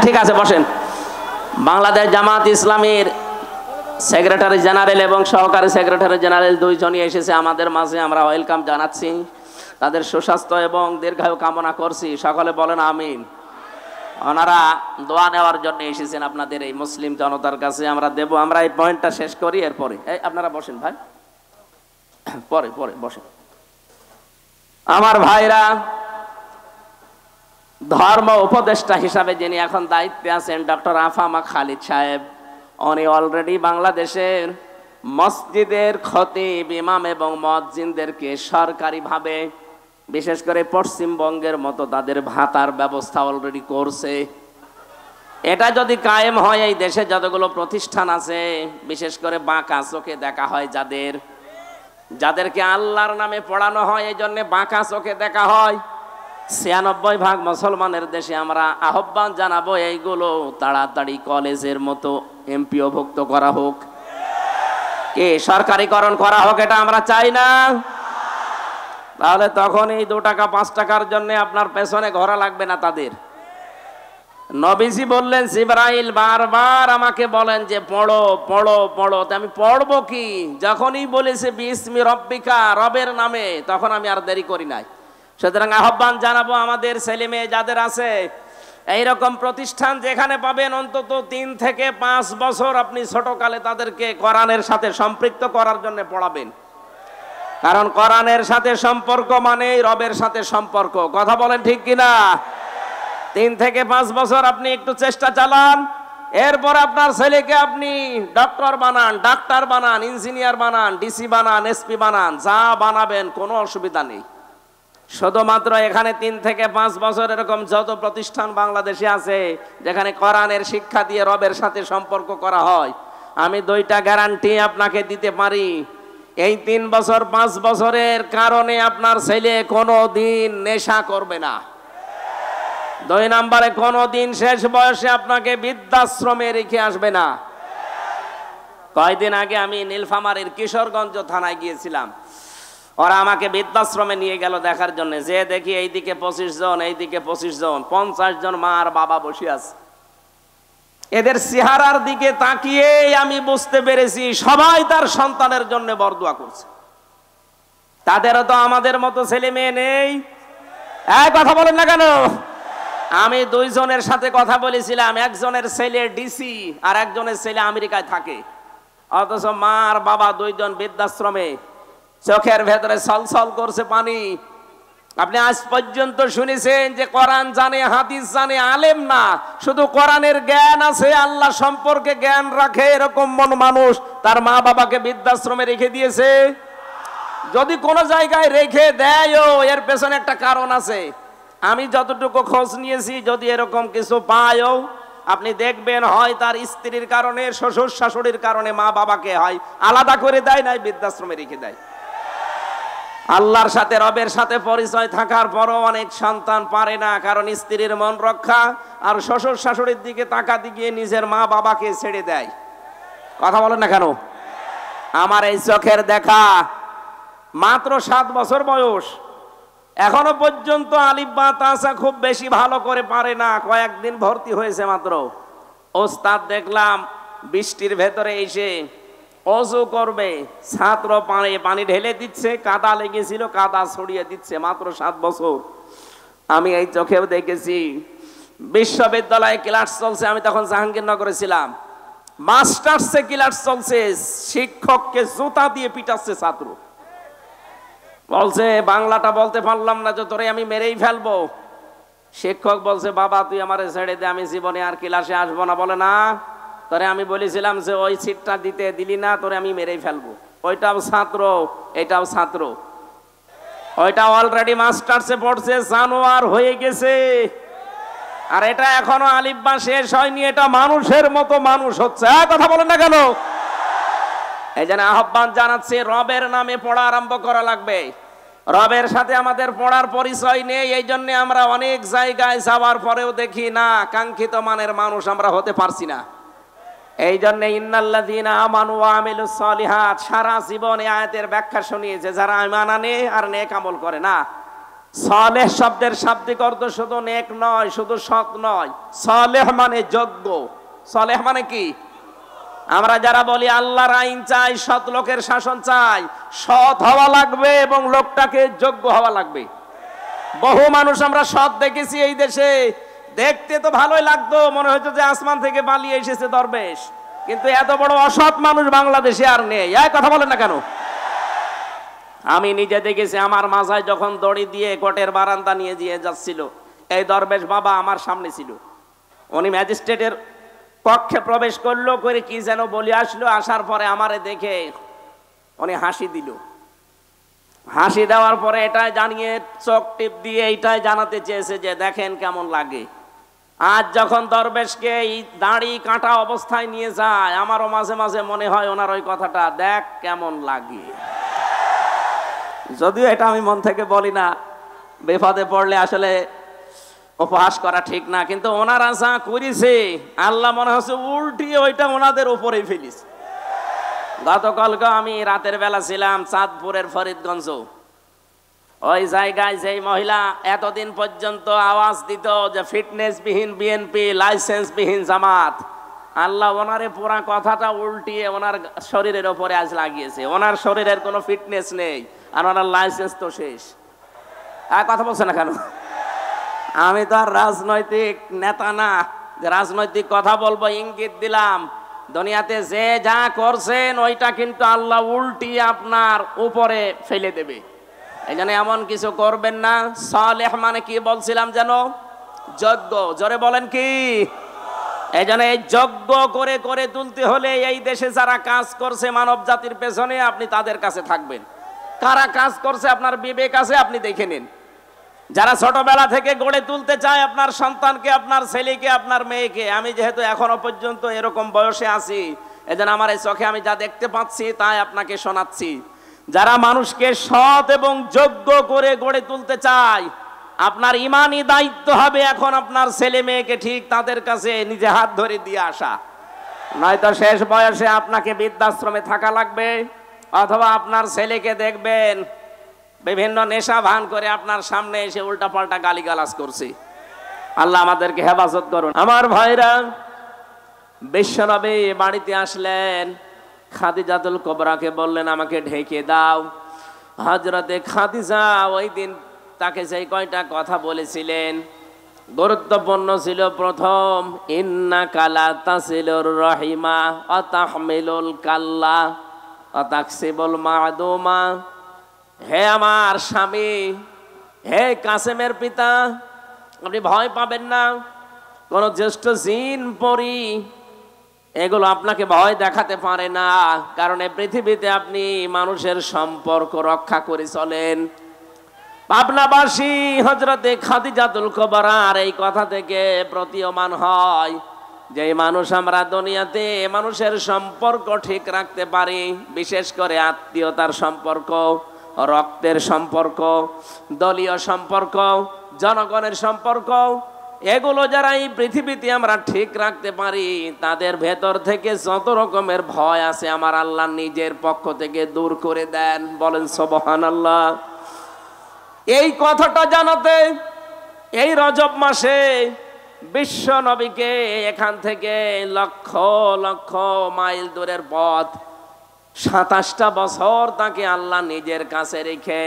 Speaker 1: ঠিক আছে বসেন। বাংলাদেশ জামাত ইসলামীর সেক্রেটারি জেনারেল এবং সহকারী সেক্রেটারি জেনারেল দুইজনই এসেছে আমাদের মাঝে, আমরা ওয়েলকাম জানাচ্ছি। তাদের সুস্বাস্থ্য এবং দীর্ঘায়ু কামনা করছি, সকলে বলেন আমিন। ওনারা দোয়া নেওয়ার জন্য এসেছেন আপনাদের এই মুসলিম জনতার কাছে, আমরা দেব। আমরা এই পয়েন্টটা শেষ করি, এরপরে এই আপনারা বসেন ভাই, পরে পরে বসেন। আমার ভাইরা, ধর্ম উপদেষ্টা হিসাবে যিনি এখন দায়িত্বে আছেন ডক্টর আফামা খালিদ সাহেব, উনি অলরেডি বাংলাদেশের মসজিদের খতিব, ইমাম এবং মুয়াজ্জিনদেরকে সরকারিভাবে, বিশেষ করে পশ্চিমবঙ্গের মতো তাদের ভাতার ব্যবস্থা অলরেডি করছে। এটা যদি কায়েম হয়, এই দেশে যতগুলো প্রতিষ্ঠান আছে, বিশেষ করে বাঁকা চোখে দেখা হয় যাদেরকে আল্লাহর নামে পড়ানো হয়, এই জন্য বাঁকা চোখে দেখা হয়। 96% মুসলমানের দেশে আমরা আহ্বান জানাবো এইগুলো তাড়াতাড়ি কলেজের মতো এমপিওভুক্ত করা হোক, কি সরকারিকরণ করা হোক, এটা আমরা চাই না। তাহলে তখন এই 2 টাকা 5 টাকার জন্য আপনার পেছনে ঘোরা লাগবে না তাদের। নবীজি বললেন জিবরাইল বারবার আমাকে বলেন যে পড়ো পড়ো পড়ো, তা আমি পড়বো কি? যখনই বলেছে বিসমি রব্বিকা, রবের নামে, তখন আমি আর দেরি করি নাই। সুতরাং আহ্বান জানাবো আমাদের ছেলে মেয়ে যাদের আছে এইরকম প্রতিষ্ঠান, যেখানে পাবেন অন্তত 3 থেকে 5 বছর আপনি ছোটকালে তাদেরকে কোরআনের সাথে সম্পৃক্ত করার জন্য পড়াবেন। কারণ কোরআনের সাথে সম্পর্ক মানেই রবের সাথে সম্পর্ক। কথা বলেন ঠিক কিনা? 3 থেকে 5 বছর আপনি একটু চেষ্টা চালান, এরপর আপনার ছেলেকে আপনি ডক্টর বানান, ডাক্তার বানান, ইঞ্জিনিয়ার বানান, ডিসি বানান, এসপি বানান, যা বানাবেন কোনো অসুবিধা নেই। শুধুমাত্র এখানে 3 থেকে 5 বছর এরকম যত প্রতিষ্ঠান বাংলাদেশে আছে যেখানে কোরআনের শিক্ষা দিয়ে রবের সাথে সম্পর্ক করা হয়, আমি 2টা গ্যারান্টি আপনাকে দিতে পারি। এই 3 বছর 5 বছরের কারণে আপনার ছেলে কোনো দিন নেশা করবে না। 2 নম্বরে কোনো দিন শেষ বয়সে আপনাকে বৃদ্ধাশ্রমে রেখে আসবে না। কয়েকদিন আগে আমি নীলফামারীর কিশোরগঞ্জ থানায় গিয়েছিলাম। ওরা আমাকে বৃদ্ধাশ্রমে নিয়ে গেল দেখার জন্য। যে দেখি এইদিকে 25 জন, এইদিকে 25 জন, 50 জন মা আর বাবা বসে আছে। এদের চেহারার দিকে তাকিয়ে আমি বুঝতে পেরেছি সবাই তার সন্তানের জন্য বরদোয়া করছে। তাদেরও তো আমাদের মতো ছেলে মেয়ে নেই। কথা বলেন না কেন? আমি 2 জনের সাথে কথা বলেছিলাম, একজনের ছেলে ডিসি আর একজনের ছেলে আমেরিকায় থাকে, অথচ মা আর বাবা 2 জন বৃদ্ধাশ্রমে, চোখের ভেতরে ছলছল করছে পানি। আপনি আজ পর্যন্ত শুনেছেন যে কোরআন জানে, হাদিস জানে, আলেম না, শুধু কোরআনের জ্ঞান আছে, আল্লাহ সম্পর্কে জ্ঞান রাখে, এরকম মানুষ তার মা বাবাকে বৃদ্ধাশ্রমে রেখে দিয়েছে? যদি কোনো জায়গায় রেখে দেয়ও এর পেছনে একটা কারণ আছে। আমি যতটুকু খোঁজ নিয়েছি, যদি এরকম কিছু পায়ও আপনি দেখবেন হয় তার স্ত্রীর কারণে, শ্বশুর শাশুড়ির কারণে মা বাবাকে হয় আলাদা করে দেয়, নাই বৃদ্ধাশ্রমে রেখে দেয়। আল্লাহর সাথে রবের সাথে পরিচয় থাকার পরও অনেক সন্তান পারে না, কারণ স্ত্রীর মন রক্ষা আর শ্বশুর শাশুড়ির দিকে তাকাতে গিয়ে নিজের মা বাবাকে ছেড়ে দেয়। কথা বলেন না কেন? আমার এই চোখের দেখা, মাত্র 7 বছর বয়স, এখনো পর্যন্ত আলিফ বা তাসা খুব বেশি ভালো করে পারে না, কয়েকদিন ভর্তি হয়েছে মাত্র। ওস্তাদ দেখলাম বৃষ্টির ভেতরে এসে অজু করবে, ছাত্র পানি ঢেলে দিচ্ছে, কাদা লেগেছিল কাদা ছড়িয়ে দিচ্ছে, মাত্র 7 বছর। আমি এই চোখেও দেখেছি। বিশ্ববিদ্যালয়ে ক্লাস চলছে, আমি তখন জাহাঙ্গীরনগরে ছিলাম, মাস্টার্সে ক্লাস চলছে, শিক্ষককে জুতা দিয়ে পিটাচ্ছে ছাত্র। বলছে বাংলাটা বলতে পারলাম না যে তোরে আমি মেরেই ফেলবো। শিক্ষক বলছে বাবা তুই আমারে ছেড়ে দে, আমি জীবনে আর ক্লাসে আসবো না। বলে না, তোরে আমি বলেছিলাম যে ওই সিটটা দিলি না, তোরে আমি মেরেই ফেলবো। ওইটাও ছাত্র, এটাও ছাত্র, ওইটা অলরেডি মাস্টার্সে পড়ছে, জানোয়ার হয়ে গেছে, আর এটা এখনো আলিফ বা শেষ হয়নি, এটা মানুষের মতো মানুষ হচ্ছে। কথা বলেন না কেন? এই জন্য আহ্বান জানাচ্ছে, রবের নামে পড়া আরম্ভ করা লাগবে। রবের সাথে আমাদের পড়ার পরিচয় নেই, এই জন্য আমরা অনেক জায়গায় যাওয়ার পরেও দেখি না কাঙ্ক্ষিত মানের মানুষ আমরা হতে পারছি না। এই জন্য ইন্নাল্লাযীনা আমানু ওয়া আমিলুস সলিহাত, সারা জীবন এই আয়াতের ব্যাখ্যা শুনিয়েছে, যারা ঈমান আনে আর নেক আমল করে না। সালেহ শব্দের শাব্দিক অর্থ শুধু নেক নয়, শুধু সৎ নয়, সালেহ মানে যোগ্য। সালেহ মানে কি? আমরা যারা বলি আল্লাহর আইন চাই, সৎ লোকের শাসন চাই, সৎ হওয়া লাগবে এবং লোকটাকে যোগ্য হওয়া লাগবে। বহু মানুষ আমরা সৎ দেখেছি এই দেশে, দেখতে তো ভালোই লাগতো, মনে হতো যে আসমান থেকে পালিয়ে এসেছে দরবেশ, কিন্তু এত বড় অসৎ মানুষ বাংলাদেশে আর নেই। কথা বলেন না কেন? আমি নিজে দেখেছি, আমার মাথায় যখন দড়ি দিয়ে কোর্টের বারান্দা নিয়ে যাচ্ছিল, এই দরবেশ বাবা আমার সামনে ছিল। উনি ম্যাজিস্ট্রেটের কক্ষে প্রবেশ করলো, করে কি যেন বলে আসলো, আসার পরে আমারে দেখে উনি হাসি দিল। হাসি দেওয়ার পরে এটাই জানিয়ে চোখ টিপ দিয়ে এইটাই জানাতে চেয়েছে যে দেখেন কেমন লাগে। আজ যখন দরবেশকে এই দাড়ি কাটা অবস্থায় নিয়ে যায়, আমারও মাঝে মাঝে মনে হয় ওনার ওই কথাটা, দেখ কেমন লাগে। যদিও এটা আমি মন থেকে বলি না, বিপদে পড়লে আসলে উপহাস করা ঠিক না, কিন্তু ওনারা যা করেছে আল্লাহ মনে হচ্ছে উল্টিয়ে ওইটা ওনাদের উপরেই ফেলিস। গতকালকে আমি রাতের বেলা ছিলাম চাঁদপুরের ফরিদগঞ্জ, ওই জায়গায় যেই মহিলা এতদিন পর্যন্ত আওয়াজ দিত যে ফিটনেসবিহীন বিএনপি, লাইসেন্সবিহীন জামাত, আল্লাহ ওনারে পুরা কথাটা উল্টিয়ে ওনার শরীরের ওপরে আজ লাগিয়েছে। ওনার শরীরের কোনো ফিটনেস নেই, আর ওনার লাইসেন্স তো শেষ। কথা বলছে না কেন? আমি তো আর রাজনৈতিক নেতা না যে রাজনৈতিক কথা বলবো, ইঙ্গিত দিলাম। দুনিয়াতে যে যা করছেন ওইটা কিন্তু আল্লাহ উল্টিয়ে আপনার উপরে ফেলে দেবে। এই জন্য এমন কিছু করবেন না। সালেহ মানে কি বলছিলাম যেন? যজ্ঞ। জোরে বলেন কি? এই জন্য এই যজ্ঞ করে করে তুলতে হলে এই দেশে যারা কাজ করছে মানব জাতির পেছনে, আপনি তাদের কাছে থাকবেন। কারা কাজ করছে আপনার বিবেক আছে, আপনি দেখে নিন। যারা ছোটবেলা থেকে গড়ে তুলতে চায় আপনার সন্তানকে, আপনার ছেলেকে, আপনার মেয়েকে, আমি যেহেতু এখনো পর্যন্ত এরকম বয়সে আছি, এজন্য আমার এই চোখে আমি যা দেখতে পাচ্ছি তাই আপনাকে শোনাচ্ছি। যারা মানুষকে সৎ এবং যোগ্য করে গড়ে তুলতে চায়, আপনার ইমানি দায়িত্ব হবে এখন আপনার ছেলে মেয়েকে ঠিক তাদের কাছে নিজে হাত ধরে দিয়ে আসা। নয়তো শেষ বয়সে আপনাকে বৃদ্ধাশ্রমে থাকা লাগবে, অথবা আপনার ছেলেকে দেখবেন বিভিন্ন নেশা ভান করে আপনার সামনে এসে উল্টাপাল্টা গালিগালাজ করছে। আল্লাহ আমাদেরকে হেফাজত করুন। আমার ভাইরা, বিশ্বনবী বাড়িতে আসলেন, খাদিজাতুল কুবরাকে বললেন আমাকে ঢেকে দাও। হযরতে খাদিজা ওই দিন তাকে সেই কয়টা কথা বলেছিলেন গুরুত্বপূর্ণ ছিল। প্রথম, ইন্নাকা লা তাসিলুর রাহিমা ওয়া তাহমিলুল কাল্লা ওয়া তাকসিবুল মা'দুমা। হে আমার স্বামী, হে কাসেমের পিতা, আপনি ভয় পাবেন না। কোন জ্যেষ্ঠ জিন পরী এগুলো আপনাকে ভয় দেখাতে পারে না, কারণ এই পৃথিবীতে আপনি মানুষের সম্পর্ক রক্ষা করে চলেন। পাবনাবাসী হযরতে খাদিজাতুল কুবরার এই কথা থেকে প্রতীয়মান হয় যে মানুষ আমরা দুনিয়াতে মানুষের সম্পর্ক ঠিক রাখতে পারি, বিশেষ করে আত্মীয়তার সম্পর্ক, রক্তের সম্পর্ক, দলীয় সম্পর্ক, জনগণের সম্পর্ক, এগুলো যারা এই পৃথিবীতে আমরা ঠিক রাখতে পারি, তাদের ভেতর থেকে যত রকমের ভয় আছে আমার আল্লাহ নিজের পক্ষ থেকে দূর করে দেন। বলেন সুবহানাল্লাহ। এই কথাটা জানাতে এই রজব মাসে বিশ্ব নবীকে এখান থেকে লক্ষ লক্ষ মাইল দূরের পথ, 27টা বছর তাকে আল্লাহ নিজের কাছে রেখে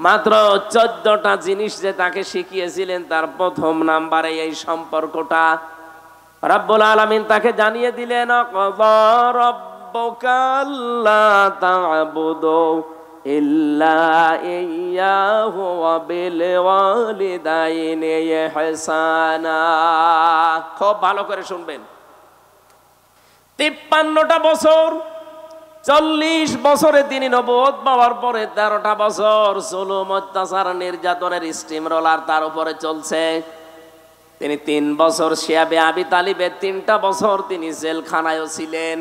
Speaker 1: মাত্র 14টা জিনিস যে তাকে শিখিয়েছিলেন, তার প্রথম নাম্বারে এই সম্পর্কটা রব্বুল আলামিন তাকে জানিয়ে দিলেন। ক্বাযা রাব্বুকা আল্লা তা'বুদু ইল্লা ইয়্যাহু ওয়া বিল ওয়ালিদাইনি ইহসানা। খুব ভালো করে শুনবেন। 53টা বছর, 40 বছরে তিনি নবুয়ত পাওয়ার পরে 13টা বছর জুলুম, অত্যাচার, নির্যাতনের স্টিম রোলার তার উপরে চলছে। তিনি 3 বছর শিয়াবে আবি তালিবের 3টা বছর তিনি জেলখানায়ও ছিলেন।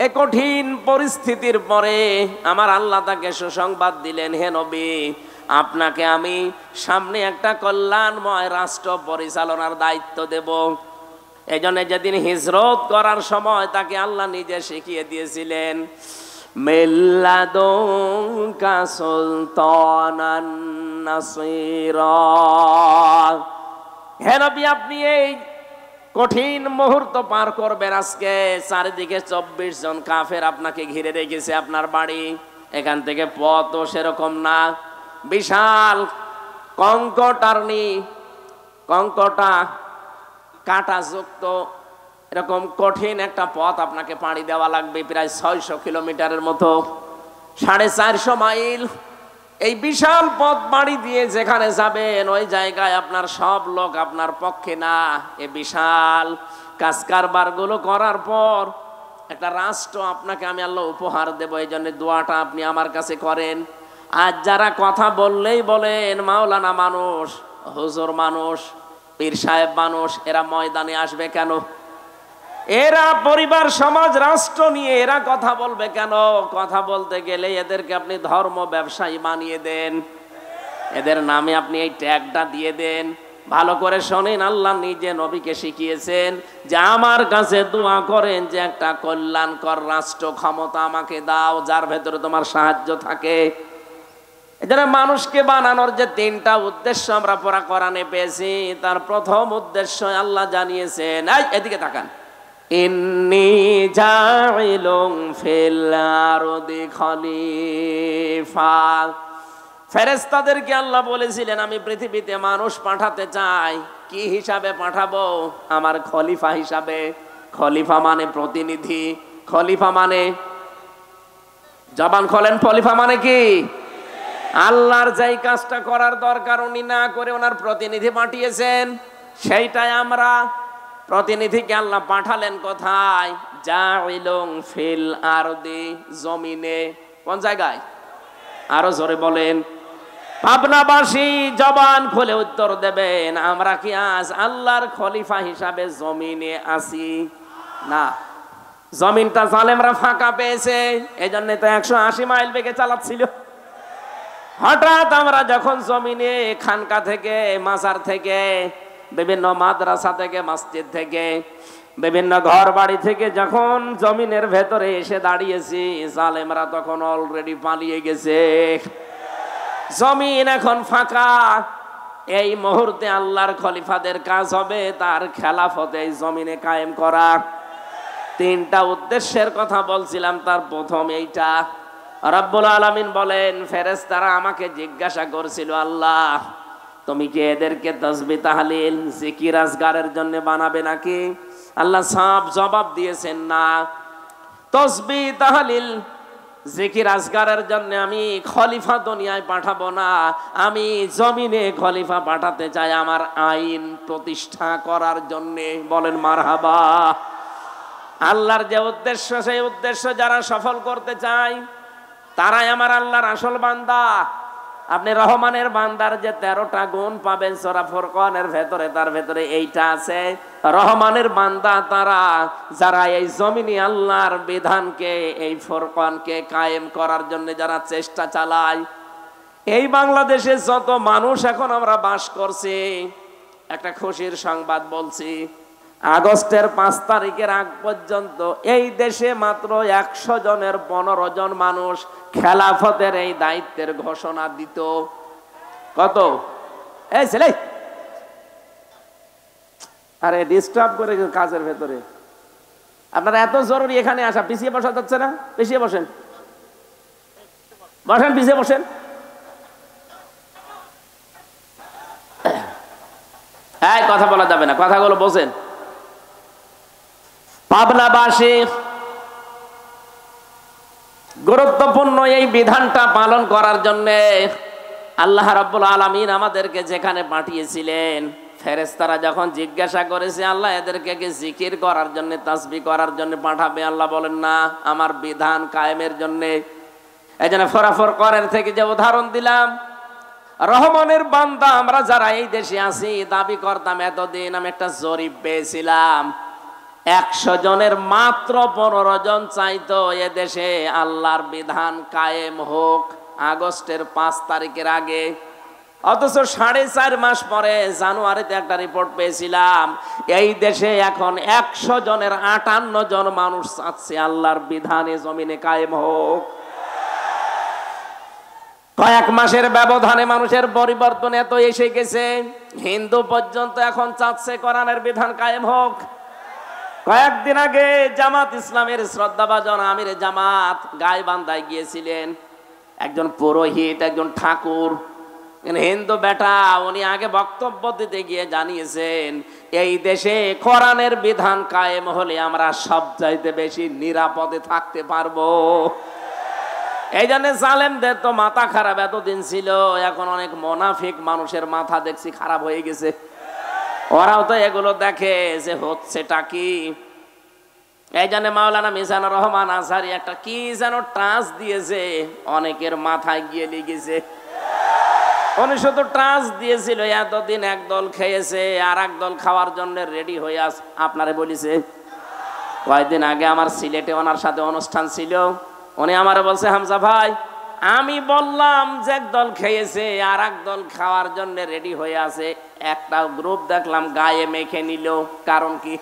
Speaker 1: এই কঠিন পরিস্থিতির পরে আমার আল্লাহ তাকে সুসংবাদ দিলেন, হে নবী, আপনাকে আমি সামনে একটা কল্যাণময় রাষ্ট্র পরিচালনার দায়িত্ব দেব। এই জন্য যেদিন হিজরত করার সময় তাকে আল্লাহ নিজে শিখিয়ে দিয়েছিলেন, মিল্লাদুনকা সুলতানান নাসীরা। হে নবী, আপনি এই কঠিন মুহূর্ত পার করবেন। আজকে চারিদিকে 24 জন কাফের আপনাকে ঘিরে রেখেছে। আপনার বাড়ি এখান থেকে পথও সেরকম না, বিশাল কঙ্কটা কাঁটাযুক্ত এরকম কঠিন একটা পথ আপনাকে পাড়ি দেওয়া লাগবে, প্রায় 600 কিলোমিটারের মতো, 450 মাইল। এই বিশাল পথ বাড়ি দিয়ে যেখানে যাবেন ওই জায়গায় আপনার সব লোক আপনার পক্ষে না। এই বিশাল কাজ কারবার গুলো করার পর একটা রাষ্ট্র আপনাকে আমি আল্লাহ উপহার দেব। এই জন্য দোয়াটা আপনি আমার কাছে করেন। আজ যারা কথা বললেই বলেন মাওলানা মানুষ, হুজুর মানুষ, পীর সাহেব মানুষ, এরা ময়দানে আসবে কেন? এরা পরিবার, সমাজ, রাষ্ট্র নিয়ে এরা কথা বলবে কেন? কথা বলতে গেলে এদেরকে আপনি ধর্ম ব্যবসায়ী বানিয়ে দেন, এদের নামে আপনি এই ট্যাগটা দিয়ে দেন। ভালো করে শোনেন, আল্লাহ নিজে নবীকে শিখিয়েছেন যে আমার কাছে দোয়া করেন যে একটা কল্যাণকর রাষ্ট্র ক্ষমতা আমাকে দাও, যার ভেতরে তোমার সাহায্য থাকে। এজন্য মানুষকে বানানোর যে তিনটা উদ্দেশ্য আমরা পড়া কোরআনে পেয়েছি, তার প্রথম উদ্দেশ্য আল্লাহ জানিয়েছেন, এই এদিকে তাকান, ইন্নী জাইলুন ফিল আরদি খলিফা। ফেরেশতাদেরকে আল্লাহ বলেছিলেন আমি পৃথিবীতে মানুষ পাঠাতে চাই। কি হিসাবে পাঠাবো? আমার খলিফা হিসাবে। খলিফা মানে প্রতিনিধি, খলিফা মানে, জবান খোলেন, খলিফা মানে কি? আল্লাহর যেই কাজটা করার দরকার উনি না করে ওনার প্রতিনিধি পাঠিয়েছেন, সেইটাই আমরা। প্রতিনিধিকে আল্লাহ পাঠালেন কোথায়? জাইলুন ফিল আরদি, জমিনে। কোন জায়গায়? আরো জোরে বলেন। পাবনাবাসী জবান খুলে উত্তর দেবেন, আমরা কি আজ আল্লাহর খলিফা হিসাবে জমিনে আছি? না, জমিনটা জালেমরা ফাঁকা পেয়েছে, এই জন্য তো 180 মাইল বেগে চালাচ্ছিল। হঠাৎ আমরা যখন জমিনে খানকা থেকে, মাজার থেকে, বিভিন্ন মাদ্রাসা থেকে, মসজিদ থেকে, বিভিন্ন ঘর বাড়ি থেকে যখন জমিনের ভেতরে এসে দাঁড়িয়েছি, জালেমরা তখন অলরেডি পালিয়ে গেছে। জমিন এখন ফাঁকা। এই মুহূর্তে আল্লাহর খলিফাদের কাজ হবে তার খেলাফতে এই জমিনে কায়েম করা। তিনটা উদ্দেশ্যের কথা বলছিলাম, তার প্রথম এইটা। রব্বুল আলামিন বলেন, ফেরেশতারা আমাকে জিজ্ঞাসা করছিল, আল্লাহ তুমি কি এদেরকে তাসবিহ তাহলিল জিকির আজগারের জন্য বানাবে নাকি? আল্লাহ সাফ জবাব দিয়েছেন, না, তাসবিহ তাহলিল জিকির আজগারের জন্য আমি খলিফা দুনিয়ায় পাঠাবো না, আমি জমিনে খলিফা পাঠাতে চাই আমার আইন প্রতিষ্ঠা করার জন্য। বলেন মারহাবা। আল্লাহর যে উদ্দেশ্য, সেই উদ্দেশ্য যারা সফল করতে চায় তারাই আমার আল্লাহর আসল বান্দা। আপনি রহমানের বান্দার যে 13টা গুণ পাবেন সূরা ফুরকানের ভেতরে, তার ভেতরে এইটা আছে। রহমানের বান্দা তারা যারা এই জমিনে আল্লাহর বিধানকে, এই ফুরকানকে কায়েম করার জন্য যারা চেষ্টা চালায়। এই বাংলাদেশে যত মানুষ এখন আমরা বাস করছি, একটা খুশির সংবাদ বলছি, আগস্টের 5 তারিখের আগ পর্যন্ত এই দেশে মাত্র 100 জনের 15 জন মানুষ খেলাফতের এই দায়িত্বের ঘোষণা দিত। কত? এই ছেলে, আরে ডিস্টার্ব করে কাজের ভেতরে। আপনারা এত জরুরি এখানে আসা, পিছিয়ে বসা যাচ্ছে না? পিছিয়ে বসেন, বসেন, পিছিয়ে বসেন। হ্যাঁ, কথা বলা যাবে না, কথাগুলো বোঝেন। পাবনাবাসী গুরুত্বপূর্ণ এই বিধানটা পালন করার জন্য আল্লাহ রাব্বুল আলামিন আমাদেরকে যেখানে পাঠিয়েছিলেন, ফেরেশতারা যখন জিজ্ঞাসা করেছে আল্লাহ এদেরকে কি জিকির করার জন্য, তাসবিহ করার জন্য পাঠাবে? আল্লাহ বলেন, না, আমার বিধান কায়েমের জন্য। এই জন্য সূরা ফুরকানের থেকে যে উদাহরণ দিলাম, রহমানের বান্দা আমরা যারা এই দেশে আছি, দাবি করতাম এতদিন, আমি একটা জরিপ পেয়েছিলাম, 100 জনের মাত্র 15 জন চাইতো এদেশে আল্লাহর বিধান কায়েম হোক আগস্টের 5 তারিখের আগে। অথচ 4.5 মাস পরে জানুয়ারিতে একটা রিপোর্ট পেয়েছিলাম, এই দেশে এখন 100 জনের 58 জন মানুষ চাচ্ছে আল্লাহর বিধানে জমিনে কায়েম হোক। কয়েক মাসের ব্যবধানে মানুষের পরিবর্তন এত এসে গেছে, হিন্দু পর্যন্ত এখন চাচ্ছে কোরআনের বিধান কায়েম হোক। কয়েকদিন আগে জামাত ইসলামের শ্রদ্ধাভাজন আমিরে জামাত গাইবান্ধায় গিয়েছিলেন। একজন পুরোহিত, একজন ঠাকুর, হিন্দু বেটা, উনি আগে বক্তব্য দিতে গিয়ে জানিয়েছেন এই দেশে কোরআনের বিধান কায়েম হলে আমরা সবচাইতে বেশি নিরাপদে থাকতে পারবো। এই জন্য জালেমদের তো মাথা খারাপ এতদিন ছিল, এখন অনেক মুনাফিক মানুষের মাথা দেখছি খারাপ হয়ে গেছে। ওরাও তো এগুলো দেখে যে হচ্ছেটা কি। এই জন্য মাওলানা মিজানুর রহমান আজহারী একটা কি যেন টাচ দিয়েছে, অনেকের মাথায় গিয়ে লেগেছে। উনি শুধু টাচ দিয়েছিল, এতদিন এক দল খেয়েছে আর এক দল খাওয়ার জন্য রেডি হয়ে আস। আপনারে বলিছে, কয়েকদিন আগে আমার সিলেটে ওনার সাথে অনুষ্ঠান ছিল, উনি আমারে বলছে, হামজা ভাই, আমি বললাম যে এক দল খেয়েছে আর এক দল খাওয়ার জন্য রেডি হয়ে আছে, একটা গ্রুপ দেখলাম গায়ে মেখে নিল। কারণ কি?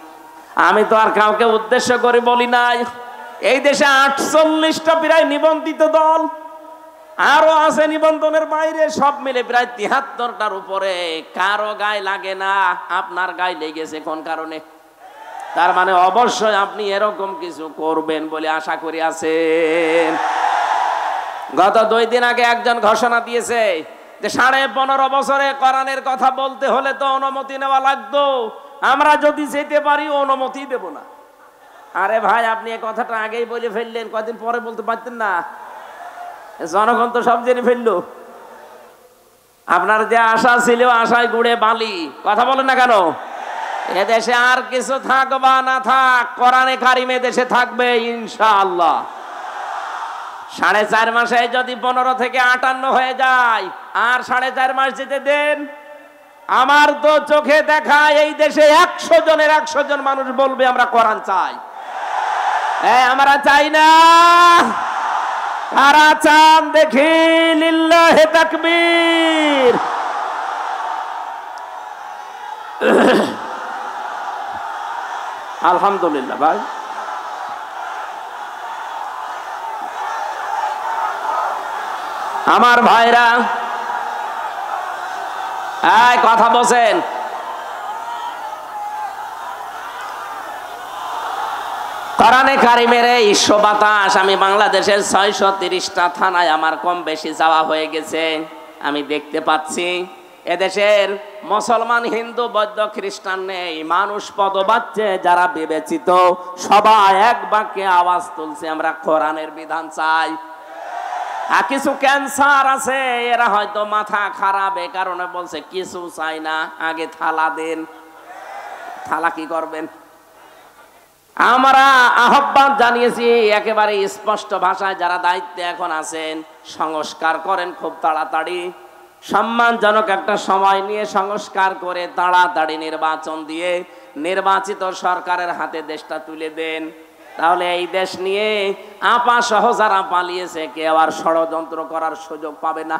Speaker 1: আমি তো আর কাউকে উদ্দেশ্য করে বলি নাই। এই দেশে 48টা প্রায় নিবন্ধিত দল, আরো আছে নিবন্ধনের বাইরে, সব মিলে প্রায় ৭৩টার উপরে। কারো গায়ে লাগে না, আপনার গায়ে লেগেছে কোন কারণে? তার মানে অবশ্যই আপনি এরকম কিছু করবেন বলে আশা করি আছেন। গত 2 দিন আগে একজন ঘোষণা দিয়েছে যে 15.5 বছরে কোরআনের কথা বলতে হলে তো অনুমতি নেওয়া লাগতো, আমরা যদি যেতে পারি অনুমতি দেব না। আরে ভাই, আপনি এই কথাটা আগেই বলে ফেললেন, কয়দিন পরে বলতে পারতেন না? জনগণ তো সব জেনে ফেললো। আপনার যে আশা ছিল, আশায় গুড়ে বালি। কথা বলেন না কেন? এদেশে আর কিছু থাক বা না থাক, কোরআনে কারিম দেশে থাকবে ইনশাআল্লাহ। 4.5 মাসে যদি 15 থেকে 58 হয়ে যায়, আর 4.5 মাস যেতে দেন, আমার তো চোখে দেখা এই দেশে 100 জনের 100 জন মানুষ বলবে আমরা কোরআন চাই। আমরা চাই না। কারা চান দেখি? লিল্লাহি তাকবীর। আলহামদুলিল্লাহ ভাই। আমার ভাইরা, এই কথা বলছেন। কোরআনে কারিমের এই বিশ্ব বাতাস, আমি বাংলাদেশের 630টা থানায় আমার কম বেশি যাওয়া হয়ে গেছে। আমি দেখতে পাচ্ছি এদেশের মুসলমান, হিন্দু, বৌদ্ধ, খ্রিস্টান নেই, মানুষ পদবাচ্চে যারা বিবেচিত সবাই এক বাক্যে আওয়াজ তুলছে আমরা কোরআনের বিধান চাই। আর কিছু ক্যান্সার আছে, এরা হয়তো মাথা খারাপ, এ কারণে বলছে কিছু চাই না, আগে থালা দেন। থালা কি করবেন? আমরা আহ্বান জানিয়েছি একেবারে স্পষ্ট ভাষায়, যারা দায়িত্বে এখন আছেন সংস্কার করেন খুব তাড়াতাড়ি, সম্মানজনক একটা সময় নিয়ে সংস্কার করে তাড়াতাড়ি নির্বাচন দিয়ে নির্বাচিত সরকারের হাতে দেশটা তুলে দেন। তাহলে এই দেশ নিয়ে আপা সহ যারা পালিয়েছে কেউ আর ষড়যন্ত্র করার সুযোগ পাবে না।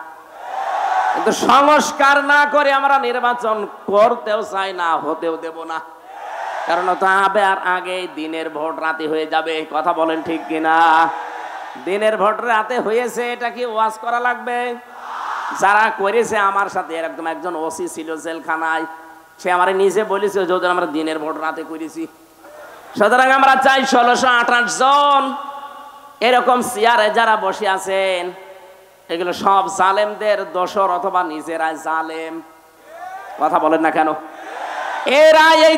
Speaker 1: কিন্তু সংস্কার না করে আমরা নির্বাচন করতেও চাই না, হতেও দেব না। কারণ তবে আর আগে দিনের ভোট রাতে হয়ে যাবে। কথা বলেন ঠিক কিনা? দিনের ভোট রাতে হয়েছে, এটা কি ওয়াজ করা লাগবে? যারা করেছে আমার সাথে, এরকম একজন ওসি ছিল জেলখানায়, সে আমার নিজে বলেছে যদি আমরা দিনের ভোট রাতে করেছি। সুতরাং আমরা চাই 1628 জন এরকম চেয়ারে যারা বসে আছেন, এগুলো সব জালেমদের দোসর অথবা নিজেরাই জালেম। কথা বলেন না কেন? এরা এই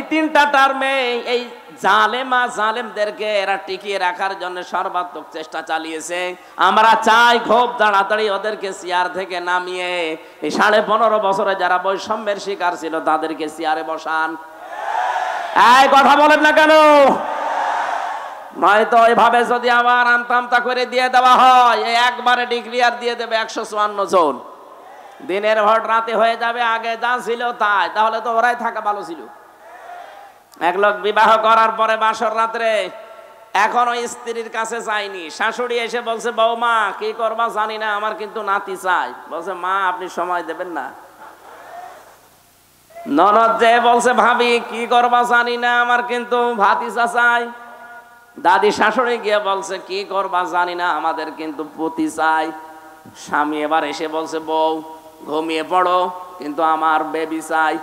Speaker 1: 3টা টার্মে এই জালেমা জালেমদেরকে এরা টিকিয়ে রাখার জন্য সর্বাত্মক চেষ্টা চালিয়েছে। আমরা চাই খুব তাড়াতাড়ি ওদেরকে চেয়ার থেকে নামিয়ে এই 15.5 বছরে যারা বৈষম্যের শিকার ছিল তাদেরকে চেয়ারে বসান। এই কথা বলেন না কেন? নয়তো এভাবে যদি আবার আমতামতা করে দিয়ে দেওয়া হয়, একবারে ডিক্লিয়ার দিয়ে দেবে 154 জন, দিনের ভোট রাতে হয়ে যাবে, আগে যা ছিল তাই। তাহলে তো ওরাই থাকা ভালো ছিল। এক লোক বিবাহ করার পরে বাসর রাত্রে এখনো স্ত্রীর কাছে যায়নি, শাশুড়ি এসে বলছে বৌমা কি করবা জানি না, আমার কিন্তু নাতি চাই। বলছে মা আপনি সময় দেবেন না। ননদ যে বলছে ভাবি কি করবা জানি না, আমার কিন্তু ভাতিজা চাই। দাদি শাশুড়ি গিয়ে বলছে কি করবা জানি না, আমাদের কিন্তু পুতি চাই। স্বামী এবার এসে বলছে বউ ঘুমিয়ে পড়ো, কিন্তু আমার বেবি চাই।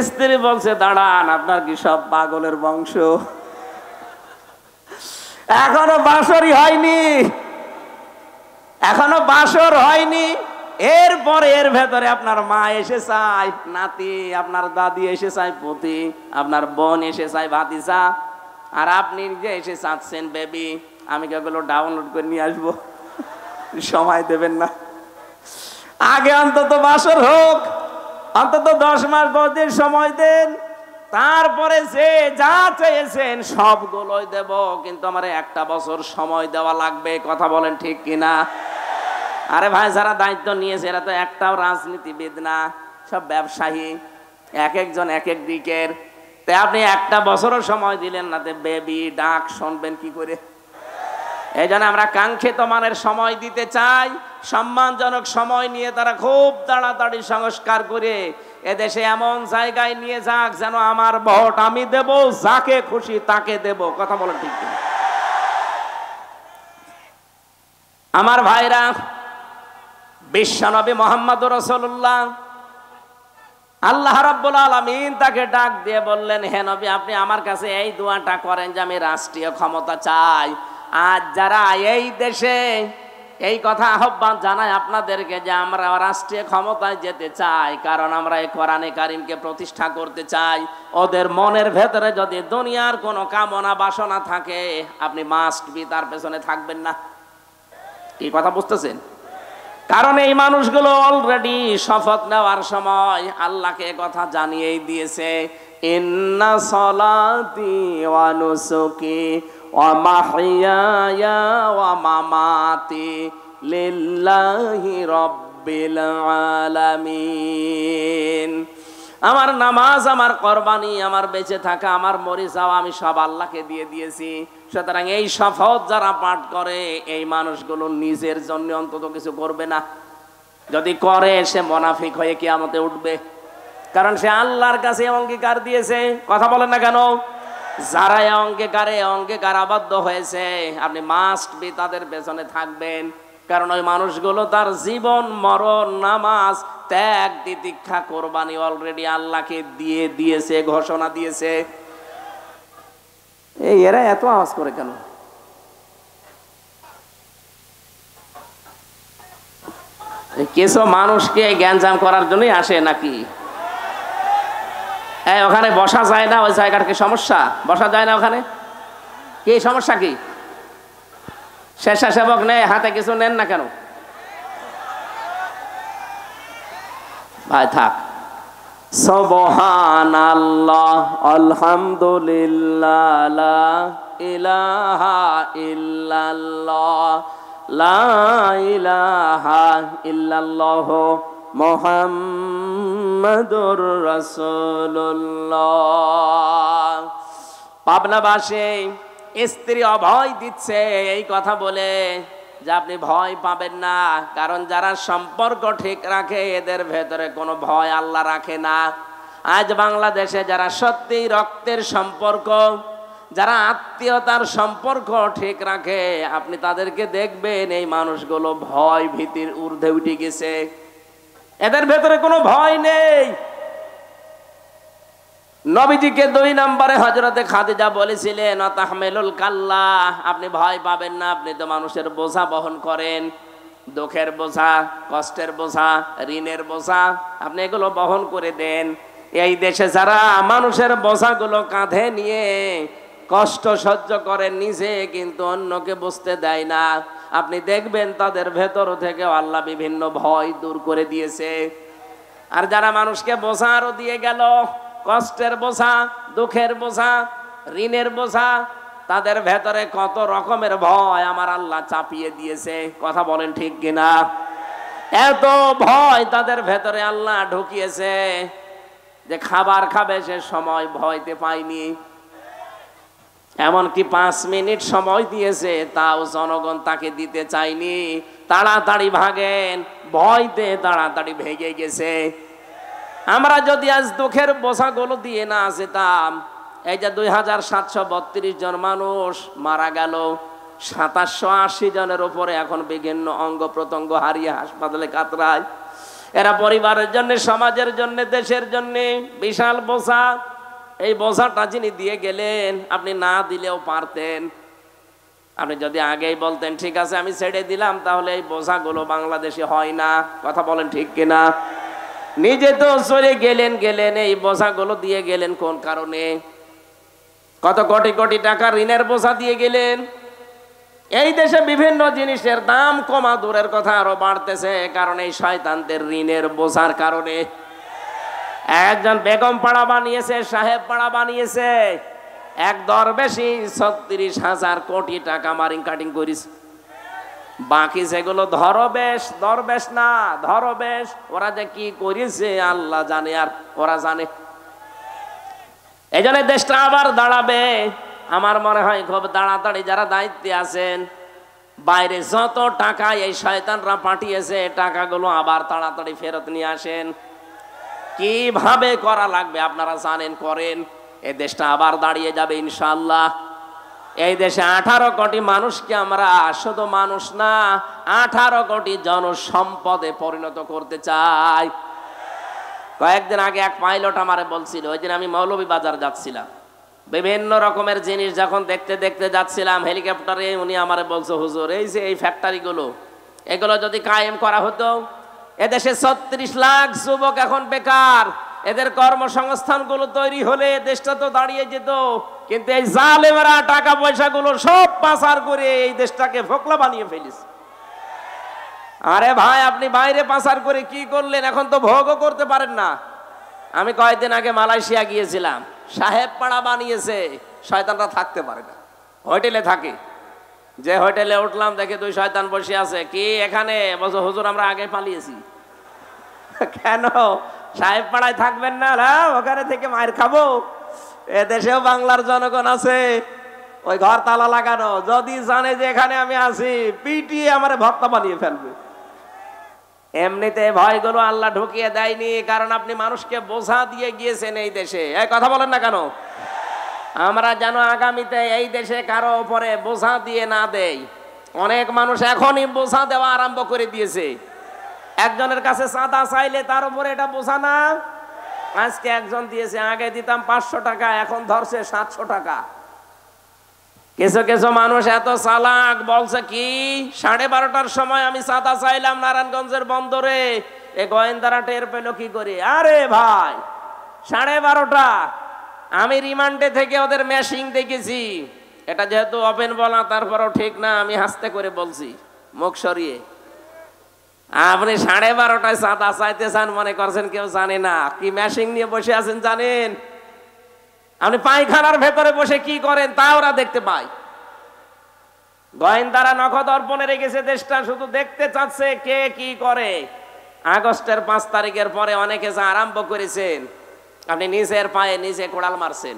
Speaker 1: স্ত্রী বলছে দাঁড়ান, আপনার কি সব পাগলের বংশ? এখনো বাসরই হয়নি, এখনো বাসর হয়নি, এরপরে এর ভেতরে আপনার মা এসে চাই নাতি, আপনার দাদি এসে চাই পুতি, আপনার বোন এসে চাই ভাতিজা, আর আপনি যে এসে চাচ্ছেন বেবি। আমি কি ওগুলো ডাউনলোড করে নিয়ে আসবো? সময় দেবেন না? আগে অন্তত বাসর হোক, অন্তত 10 মাস 10 দিন সময় দেন, তারপরে যে যা চেয়েছেন সবগুলোই দেব। কিন্তু আমার 1 বছর সময় দেওয়া লাগবে। কথা বলেন ঠিক কিনা? আরে ভাই, যারা দায়িত্ব নিয়েছে এরা তো একটাও রাজনীতিবিদ না, সব ব্যবসায়ী, এক একজন এক এক দিকের। তাই আপনি 1 বছরও সময় দিলেন না, বেবি ডাক শুনবেন কি করে? এই জন্য আমরা কাঙ্ক্ষিত মানের সময় দিতে চাই, সম্মানজনক সময় নিয়ে তারা খুব তাড়াতাড়ি সংস্কার করে এদেশে এমন জায়গায় নিয়ে যাক যেন আমার ভোট আমি দেব, যাকে খুশি তাকে দেব। কথা বলেন ঠিক কিনা? আমার ভাইরা, বিশ্বনবী মুহাম্মদুর রাসূলুল্লাহ আল্লাহ রাব্বুল আলামিন তাকে ডাক দিয়ে বললেন, হে নবী, আপনি আমার কাছে এই দোয়াটা করেন যে আমি রাষ্ট্রীয় ক্ষমতা চাই। আজ যারা এই দেশে এই কথা আহ্বান জানায় আপনাদেরকে যে আমরা রাষ্ট্রীয় ক্ষমতায় যেতে চাই, কারণ আমরা এই কোরআনে কারিমকে প্রতিষ্ঠা করতে চাই, ওদের মনের ভেতরে যদি দুনিয়ার কোনো কামনা বাসনা থাকে, আপনি মাস্ট বি তার পেছনে থাকবেন না। কি কথা বুঝতেছেন? কারণ এই মানুষগুলো অলরেডি শপথ নেওয়ার সময় আল্লাহকে কথা জানিয়েই দিয়েছে, ইন্না সলাতি ওয়া নুসুকি ওয়া মাহইয়ায়া ওয়া মামাতি লিল্লাহি রাব্বিল আলামিন। আমার নামাজ, আমার কোরবানি, আমার বেঁচে থাকা, আমার মরে যাওয়া, আমি সব আল্লাহকে দিয়ে দিয়েছি। সুতরাং এই শপথ যারা পাঠ করে, এই মানুষগুলো নিজের জন্য অন্তত কিছু করবে না। যদি করে, সে মুনাফিক হয়ে কিয়ামতে উঠবে। কারণ সে আল্লাহর কাছে অঙ্গীকার দিয়েছে। কথা বলেন না কেন? যারা অঙ্গীকার আবদ্ধ হয়েছে, আপনি মাস্ট বি তাদের পেছনে থাকবেন। কারণ ওই মানুষগুলো তার জীবন, মরণ, নামাজ, ত্যাগ, তিতিক্ষা, কোরবানি অলরেডি আল্লাহকে দিয়ে দিয়েছে, ঘোষণা দিয়েছে। এই এরা এত আওয়াজ করে কেন? কিছু মানুষকে জ্ঞানজাম করার জন্যই আসে নাকি? ওখানে বসা যায় না, ওই জায়গার কি সমস্যা? বসা যায় না ওখানে? কি সমস্যা? কি স্বেচ্ছাসেবক নেই, হাতে কিছু নেন না কেন? ভাই থাক। সুবহানাল্লাহ, আলহামদুলিল্লাহ, লা ইলাহা ইল্লাল্লাহ, লা ইলাহা ইল্লাল্লাহ, মুহাম্মাদুর রাসূলুল্লাহ। পাবনাবাসী স্ত্রী অভয় দিচ্ছে এই কথা বলে যে আপনি ভয় পাবেন না, কারণ যারা সম্পর্ক ঠিক রাখে এদের ভেতরে কোনো ভয় আল্লাহ রাখে না। আজ বাংলাদেশে যারা সত্যি রক্তের সম্পর্ক, যারা আত্মীয়তার সম্পর্ক ঠিক রাখে, আপনি তাদেরকে দেখবেন এই মানুষগুলো ভয় ভীতির ঊর্ধ্বে উঠে গেছে। এদের ভেতরে কোনো ভয় নেই। নবীজিকে 2 নম্বরে হযরতে খাদিজা বলেছিলেন, তাহমিলুল কাল্লা, আপনি ভয় পাবেন না, আপনি তো মানুষের বোঝা বহন করেন, দুঃখের বোঝা, কষ্টের বোঝা, ঋণের বোঝা, আপনি এগুলো বহন করে দেন। এই দেশে যারা মানুষের বোঝাগুলো কাঁধে নিয়ে কষ্ট সহ্য করে, নিজে কিন্তু অন্যকে বুঝতে দেয় না, আপনি দেখবেন তাদের ভেতর থেকে আল্লাহ বিভিন্ন ভয় দূর করে দিয়েছে। আর যারা মানুষকে বোঝা আরো দিয়ে গেল, কষ্টের বোঝা, দুঃখের বোঝা, ঋণের বোঝা, তাদের ভেতরে কত রকমের ভয় আমার আল্লাহ চাপিয়ে দিয়েছে। কথা বলেন ঠিক কিনা? এত ভয় তাদের ভেতরে আল্লাহ ঢুকিয়েছে যে খাবার খাবে সে সময় ভয়তে পায়নি। এমনকি 5 মিনিট সময় দিয়েছে, তাও জনগণ তাকে দিতে চায়নি। তাড়াতাড়ি ভাগেন, ভয়তে তাড়াতাড়ি ভেগে গেছে। আমরা যদি আজ দুঃখের বোঝাগুলো দিয়ে না যেতাম, এই যে 2732 জন মানুষ মারা গেল, 2780 জনের উপরে এখন বিভিন্ন অঙ্গ প্রত্যঙ্গ হারিয়ে হাসপাতালে কাতরায়। এরা পরিবারের জন্য, সমাজের জন্য, দেশের জন্য বিশাল বোঝা। এই বোঝাটা যিনি দিয়ে গেলেন, আপনি না দিলেও পারতেন। আপনি যদি আগেই বলতেন ঠিক আছে আমি ছেড়ে দিলাম, তাহলে এই বোঝাগুলো বাংলাদেশে হয় না। কথা বলেন ঠিক কিনা? নিজে তো চলে গেলেন, এই বোঝাগুলো দিয়ে গেলেন কোন কারণে? কত কোটি কোটি টাকা ঋণের বোঝা দিয়ে গেলেন। এই দেশে বিভিন্ন জিনিসের দাম কমা দূরের কথা আরো বাড়তেছে, কারণ এই শয়তানদের ঋণের বোঝার কারণে। একজন বেগম পাড়া বানিয়েছে, সাহেব পাড়া বানিয়েছে, এক দরবেশি 36,000 কোটি টাকা মারিং কাটিং করিস। বাকি যেগুলো দরবেশ না, ধরবেশ, ওরা যে কি করেছে আল্লাহ জানে, আর ওরা জানে। এই জন্য দেশটা আবার দাঁড়াবে। আমার মনে হয় খুব তাড়াতাড়ি যারা দায়িত্বে আছেন, বাইরে যত টাকা এই শয়তানরা পাঠিয়েছে, টাকাগুলো আবার তাড়াতাড়ি ফেরত নিয়ে আসেন। কিভাবে করা লাগবে আপনারা জানেন, করেন। এই দেশটা আবার দাঁড়িয়ে যাবে ইনশাআল্লাহ। এই দেশে 18 কোটি মানুষকে আমরা শুধু মানুষ না 18 কোটি জনসম্পদে পরিণত করতে চাই। কয়েকদিন আগে এক পাইলট আমারে বলছিল, ওই দিন আমি মৌলভীবাজার যাচ্ছিলাম, বিভিন্ন রকমের জিনিস যখন দেখতে দেখতে যাচ্ছিলাম হেলিকপ্টারে, উনি আমারে বলছে, হুজুর এই যে এই ফ্যাক্টরিগুলো এগুলো যদি কায়েম করা হতো, এদেশে 36 লাখ যুবক এখন বেকার, এদের কর্মসংস্থানগুলো তৈরি হলে দেশটা তো দাঁড়িয়ে যেত। কিন্তু এই জালেমেরা টাকা পয়সাগুলো সব পাচার করে এই দেশটাকে ফোকলা বানিয়ে ফেলিস। আরে ভাই, আপনি বাইরে পাচার করে কি করলেন, এখন তো ভোগও করতে পারেন না। আমি কয়েকদিন আগে মালয়েশিয়া গিয়েছিলাম, সাহেব পাড়া বানিয়েছে, শয়তানরা থাকতে পারে না, হোটেলে থাকে। যে হোটেলে উঠলাম দেখে 2 শয়তান বসে আছে। কি এখানে? বলছো হুজুর আমরা আগে পালিয়েছি। কেন সাহেব পাড়ায় থাকবেন না? ওখানে থেকে মায়ের খাবো। এদেশেও বাংলার জনগণ আছে, ওই ঘর তালা লাগানো, যদি জানে যে এখানে আমি আছি পিটিয়ে আমার ভক্ত বানিয়ে ফেলবে। এমনিতে ভয়গুলো আল্লাহ ঢুকিয়ে দেয়নি, কারণ আপনি মানুষকে বোঝা দিয়ে গিয়েছেন এই দেশে। এই কথা বলেন না কেন? আমরা যেন আগামীতে এই দেশে কারো উপরে বোঝা দিয়ে না দেই। অনেক মানুষ এখনই বোঝা দেওয়া আরম্ভ করে দিয়েছে। একজনের কাছে চাঁদা চাইলে তার উপরে এটা বোঝা না। আজকে একজন দিয়েছে, আগে দিতাম 500 টাকা, এখন ধরছে 700 টাকা। কিছু কিছু মানুষ এত চালাক, বলছে কি 12:30টার সময় আমি চাঁদা চাইলাম নারায়ণগঞ্জের বন্দরে, এ গোয়েন্দারা টের পেল কি করে? আরে ভাই 12:30টা, আমি রিমান্ডে থেকে ওদের মেশিং দেখেছি। এটা যেহেতু ওপেন বলা, তারপরেও ঠিক না, আমি হাসতে করে বলছি মুখ সরিয়ে। আপনি 12:30টায় চাঁদা চাইতে চান মনে করছেন কেউ জানে না? কি মেশিং নিয়ে বসে আছেন জানেন? আপনি পায়খানার ভেতরে বসে কি করেন তা ওরা দেখতে পায়। গোয়েন্দারা নখদর্পণে রেখেছে দেশটা, শুধু দেখতে চাচ্ছে কে কি করে। আগস্টের 5 তারিখের পরে অনেকে যা আরম্ভ করেছেন, আপনি নিজের পায়ে নিজে কোড়াল মারছেন।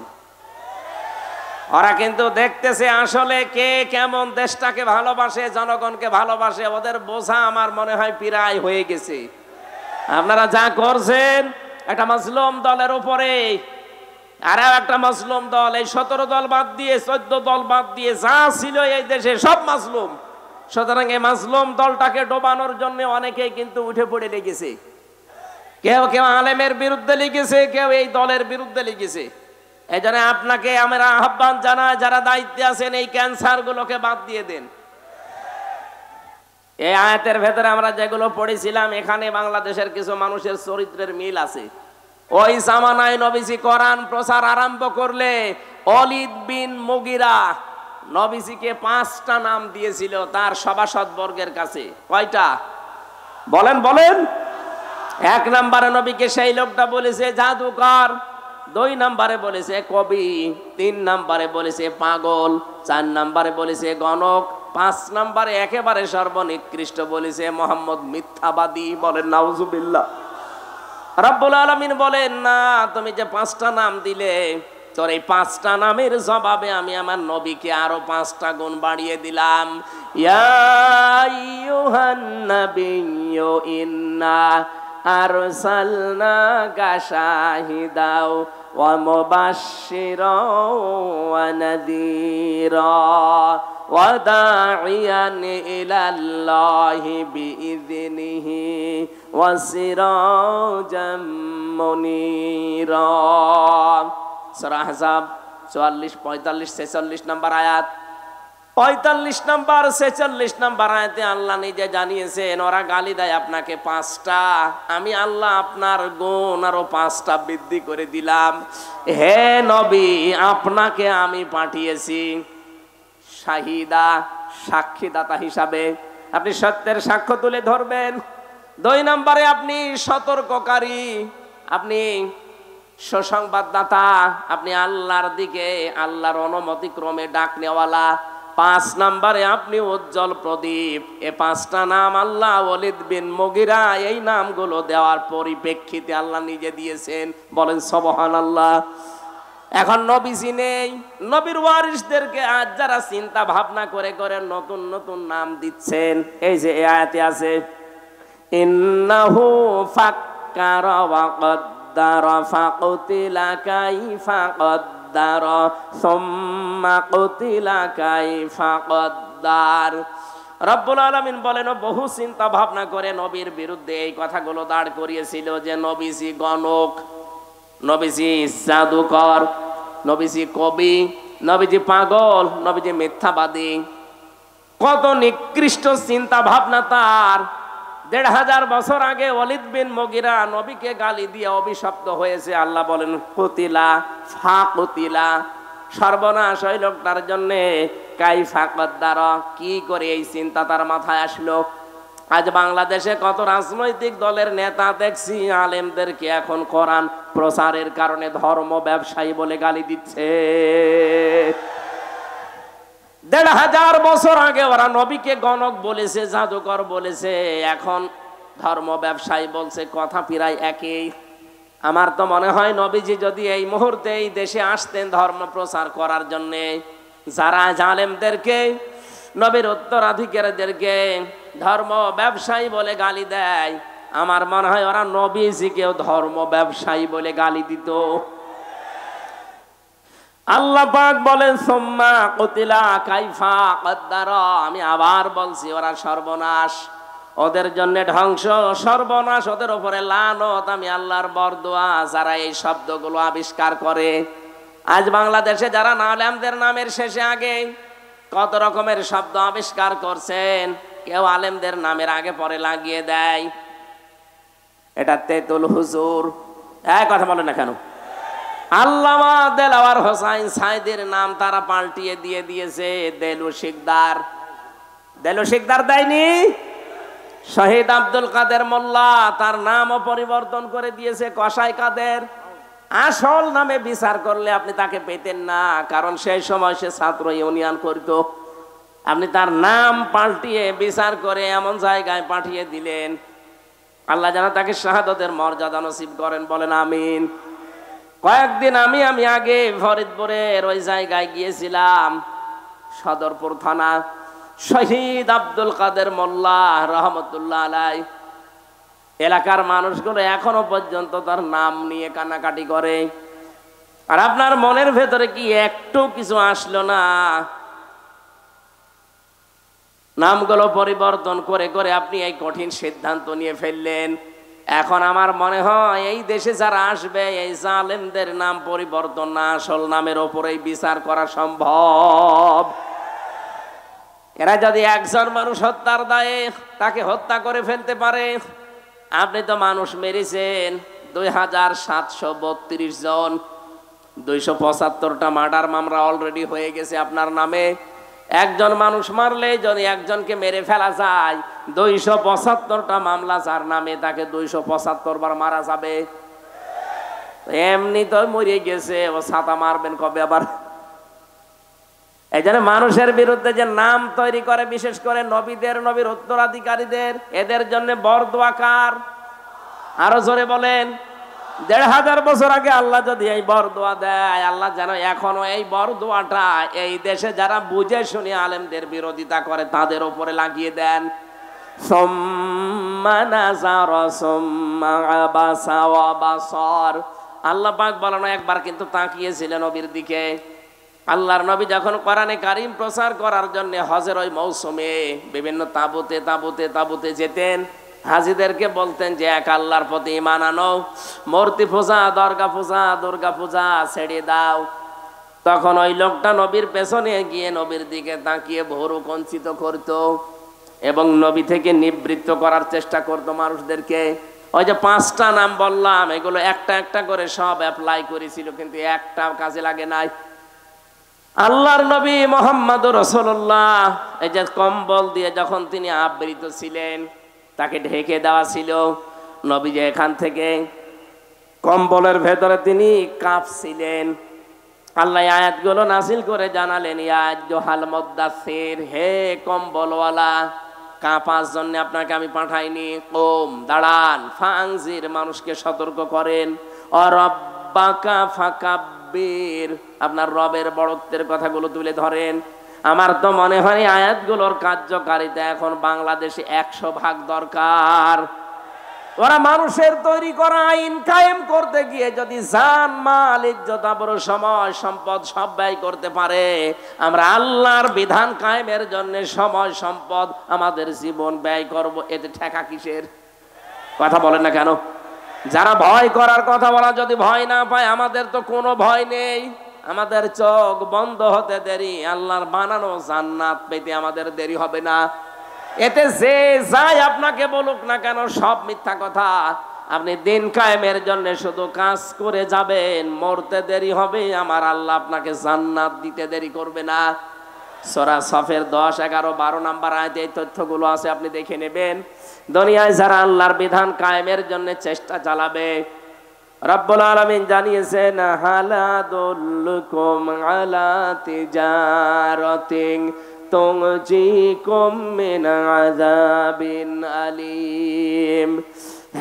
Speaker 1: ওরা কিন্তু দেখতেছে আসলে কে কেমন দেশটাকে ভালোবাসে, জনগণকে ভালোবাসে। ওদের বোঝা আমার মনে হয় প্রায় হয়ে গেছে। আপনারা যা করছেন একটা মাজলুম দলের উপরে, আর একটা মাজলুম দল, এই 17 দল বাদ দিয়ে 14 দল বাদ দিয়ে যা ছিল এই দেশে সব মাজলুম। সুতরাং এই মাজলুম দলটাকে ডোবানোর জন্য অনেকেই কিন্তু উঠে পড়ে লেগেছে। কেউ কেউ আলেমের বিরুদ্ধে লিখেছে, কেউ এই দলের বিরুদ্ধে লিখেছে। এই জন্য আপনাকে আমরা আহ্বান জানাই, যারা দায়িত্বে আছেন এই ক্যান্সার গুলোকে বাদ দিয়ে দেন। এই আয়াতের ভেতরে আমরা যেগুলো পড়েছিলাম, এখানে বাংলাদেশের কিছু মানুষের চরিত্রের মিল আছে। ওই জামানায় নবীজি কোরআন প্রচার আরম্ভ করলে ওয়ালিদ বিন মুগিরা নবীজিকে 5টা নাম দিয়েছিল তার সভাসদ বর্গের কাছে। কয়টা বলেন বলেন? 1 নম্বরে নবীকে সেই লোকটা বলেছে জাদুকর, 2 নম্বরে বলেছে কবি, 3 নম্বরে বলেছে পাগল, 4 নম্বরে বলেছে গণক, 5 নম্বরে একেবারে সর্বনিকৃষ্ট বলেছে মোহাম্মদ মিথ্যাবাদী। বলেন নাউজুবিল্লাহ। রব্বুল আলামিন বলেন, না, তুমি যে 5টা নাম দিলে, তোর এই 5টা নামের জবাবে আমি আমার নবীকে আরো 5টা গুণ বাড়িয়ে দিলাম। ইয়া আইয়ুহান নাবিয়্যু ইন্না আরসালনাকা শাহিদাও ওয়া মুবাশশিরাও ওয়া নাযীরা ওয়া দাঈয়ান ইলাল্লাহি বিইযনিহি ওয়া সিরাজাম মুনীরা। সূরা আহজাব 44, 45, 46 নম্বর আয়াত। 45 নম্বর 46 নম্বর আয়াতে আল্লাহ নিজে জানিয়েছেন, ওরা গালি দেয় আপনাকে 5টা, আমি আল্লাহ আপনার গুণ আরো 5টা বৃদ্ধি করে দিলাম। হে নবী, আপনাকে আমি পাঠিয়েছি শাহিদা, সাক্ষীদাতা হিসাবে। আপনি সত্যের সাক্ষ্য তুলে ধরবেন। 2 নম্বরে আপনি সতর্ককারী, আপনি সুসংবাদদাতা, আপনি আল্লাহর দিকে আল্লাহর অনুমতি ক্রমে ডাক নেওয়ালা। 5 নম্বরে আপনি উজ্জ্বল প্রদীপ। এই 5টা নাম আল্লাহ ওয়ালিদ বিন মুগিরা এই নামগুলো দেওয়ার পরিপ্রেক্ষিতে আল্লাহ নিজে দিয়েছেন। বলেন সুবহানাল্লাহ। এখন নবীজি নেই, নবীর ওয়ারিসদেরকে আজ যারা চিন্তা ভাবনা করে করে নতুন নতুন নাম দিচ্ছেন, এই যে এই আয়াতে আছে ইন্নাহু ফাক্কারা ওয়া কদ্দারা ফাকুতিলা কাইফা কদ্দার قدر ثم قتل كيف قدر রব্বুল আলামিন বলেন বহু চিন্তা ভাবনা করে নবীর বিরুদ্ধে এই কথাগুলো দাঁড় করিয়েছিল যে নবীজি গণক, নবীজি জাদুকর, নবীজি কবি, নবীজি পাগল, নবীজি মিথ্যাবাদী। কত নিকৃষ্ট চিন্তা ভাবনা তার। ১৫০০ বছর আগে ওয়ালিদ বিন মুগিরা নবীকে গালি দিয়ে অভিশপ্ত হয়েছে। আল্লাহ বলেন কুতিলা ফা কুতিলা, সর্বনাশ ওই লোকটার জন্যে। কাইফা কদ্দার, কি করে এই চিন্তা তার মাথায় আসলো। আজ বাংলাদেশে কত রাজনৈতিক দলের নেতা দেখছি আলেমদেরকে এখন কোরআন প্রচারের কারণে ধর্ম ব্যবসায়ী বলে গালি দিচ্ছে। ১৫০০ বছর আগে ওরা নবীকে গণক বলেছে, জাদুকর বলেছে, এখন ধর্ম ব্যবসায়ী বলছে, কথা প্রায় একই। আমার তো মনে হয় নবীজি যদি এই মুহূর্তে এই দেশে আসতেন ধর্ম প্রচার করার জন্যে, যারা জালেমদেরকে, নবীর উত্তরাধিকারীদেরকে ধর্ম ব্যবসায়ী বলে গালি দেয়, আমার মনে হয় ওরা নবীজিকেও ধর্ম ব্যবসায়ী বলে গালি দিত। আল্লাহ পাক বলেন সুম্মা কুতিলা কাইফা কদ্দার, আমি আবার বলছি ওরা সর্বনাশ, ওদের জন্য ধ্বংস, সর্বনাশ, ওদের উপরে লানত, আমি আল্লাহর বরদোয়া যারা এই শব্দগুলো আবিষ্কার করে। আজ বাংলাদেশে যারা আলেমদের নামের শেষে আগে কত রকমের শব্দ আবিষ্কার করছেন, কেউ আলেমদের নামের আগে পরে লাগিয়ে দেয় এটা তেতুল হুজুর। কথা বলে না কেন? আল্লামা দেলাওয়ার হোসাইন সাইদির নাম তারা পাল্টিয়ে দিয়ে দিয়েছে দেলু শিকদার। দেলু শিকদার দেয়নি, শহীদ আব্দুল কাদের মোল্লা তার নামও পরিবর্তন করে দিয়েছে কসাই কাদের। আসল নামে বিচার করলে আপনি তাকে পেতেন না, কারণ সেই সময় সে ছাত্র ইউনিয়ন করত। আপনি তার নাম পাল্টিয়ে বিচার করে এমন জায়গায় পাঠিয়ে দিলেন, আল্লাহ যেন তাকে শাহাদাতের মর্যাদা নসিব করেন, বলেন আমিন। কয়েকদিন আমি আগে ফরিদপুরের ওই জায়গায় গিয়েছিলাম, সদরপুর থানা, শহীদ আব্দুল কাদের মোল্লা রহমতুল্লাহ আলাই। এলাকার মানুষগুলো এখনো পর্যন্ত তার নাম নিয়ে কান্নাকাটি করে। আর আপনার মনের ভেতরে কি একটু কিছু আসলো না? নামগুলো পরিবর্তন করে করে আপনি এই কঠিন সিদ্ধান্ত নিয়ে ফেললেন। এখন আমার মনে হয় এই দেশে যারা আসবে এই জালেমদের নাম পরিবর্তন না, আসল নামের ওপরেই বিচার করা সম্ভব। এরা যদি একজন মানুষ হত্যার দায়ে তাকে হত্যা করে ফেলতে পারে, আপনি তো মানুষ মেরেছেন ২৭৩২ জন, ২৭৫টা মার্ডার মামলা অলরেডি হয়ে গেছে আপনার নামে। একজন মানুষ মারলে যদি একজনকে মেরে ফেলা যায়, ২৭৫টা মামলা যার নামে তাকে ২৭৫ বার মারা যাবে। এমনি তো মরে গেছে, ও ছাতা মারবেন কবে আবার? এই জন্য মানুষের বিরুদ্ধে যে নাম তৈরি করে, বিশেষ করে নবীদের, নবীর উত্তরাধিকারীদের, এদের জন্য বরদোয়া কার? আরো জোরে বলেন। ১৫০০ বছর আগে আল্লাহ যদি এই বরদোয়া দেয়, আল্লাহ যেন এখনো এই বরদোয়াটা এই দেশে যারা বুঝে শুনে আলেমদের বিরোধিতা করে তাদের উপরে লাগিয়ে দেন। আল্লাহ পাক বলেন একবার কিন্তু তাকিয়েছিলেন নবীর দিকে। আল্লাহর নবী যখন কোরআনে কারীম প্রচার করার জন্য হজের ওই মৌসুমে বিভিন্ন তাঁবুতে তাঁবুতে তাঁবুতে যেতেন, হাজীদেরকে বলতেন যে এক আল্লাহর প্রতি ঈমান আনো, মূর্তি পূজা, দরগা পূজা, দুর্গা পূজা ছেড়ে দাও। তখন ওই লোকটা নবীর পেছনে গিয়ে নবীর দিকে তাকিয়ে ভুরু কুঞ্চিত করত এবং নবী থেকে নিবৃত্ত করার চেষ্টা করত মানুষদেরকে। ওই যে 5টা নাম বললাম, এগুলো একটা একটা করে সব অ্যাপ্লাই করেছিল, কিন্তু একটা কাজে লাগে নাই। আল্লাহর নবী মুহাম্মদুর রাসূলুল্লাহ এই যে কম্বল দিয়ে যখন তিনি আবৃত ছিলেন, তাকে ঢেকে দেওয়া ছিল, নবী যে এখান থেকে কম্বলের ভেতরে তিনি কাঁপছিলেন। আল্লাহ আয়াতগুলো নাযিল করে জানালেন, ইয়া আইয়ুহাল মুদ্দাসসির, হে কম্বলওয়ালা, কাঁপার জন্য আপনাকে আমি পাঠাইনি। কোম, দাঁড়ান, ফাংজির, মানুষকে সতর্ক করেন। ও রব্বাকা ফাকাব্বির, আপনার রবের বড়ত্বের কথাগুলো তুলে ধরেন। আমার তো মনে হয় আয়াতগুলোর কার্যকারিতা এখন বাংলাদেশে 100 ভাগ দরকার। ওরা মানুষের তৈরি করা আইন কায়েম করতে গিয়ে যদি জান মাল ইজ্জত আবরু সময় সম্পদ সব ব্যয় করতে পারে, আমরা আল্লাহর বিধান কায়েমের জন্য সময় সম্পদ আমাদের জীবন ব্যয় করব, এতে ঠেকা কিসের? কথা বলেন না কেন? যারা ভয় করার কথা বলা যদি ভয় না পায়, আমাদের তো কোনো ভয় নেই। আমাদের চোখ বন্ধ হতে দেরি, আল্লাহর বানানো জান্নাত পেতে আমাদের দেরি হবে না। এতে যে যাই আপনাকে বলুক না কেন সব মিথ্যা কথা। আপনি দিন কায়েমের জন্য শুধু কাজ করে যাবেন, মরতে দেরি হবে, আমার আল্লাহ আপনাকে জান্নাত দিতে দেরি করবে না। সূরা সফের 10, 11, 12 নাম্বার আয়াতে এই তথ্যগুলো আছে, আপনি দেখে নেবেন। দুনিয়ায় যারা আল্লাহর বিধান কায়েমের জন্য চেষ্টা চালাবে, রব্বুল আলামিন জানিয়েছেন হালাদুল্লুকুম আলা তিজারাতিন তুনজিকুম মিন আযাবিন আলীম।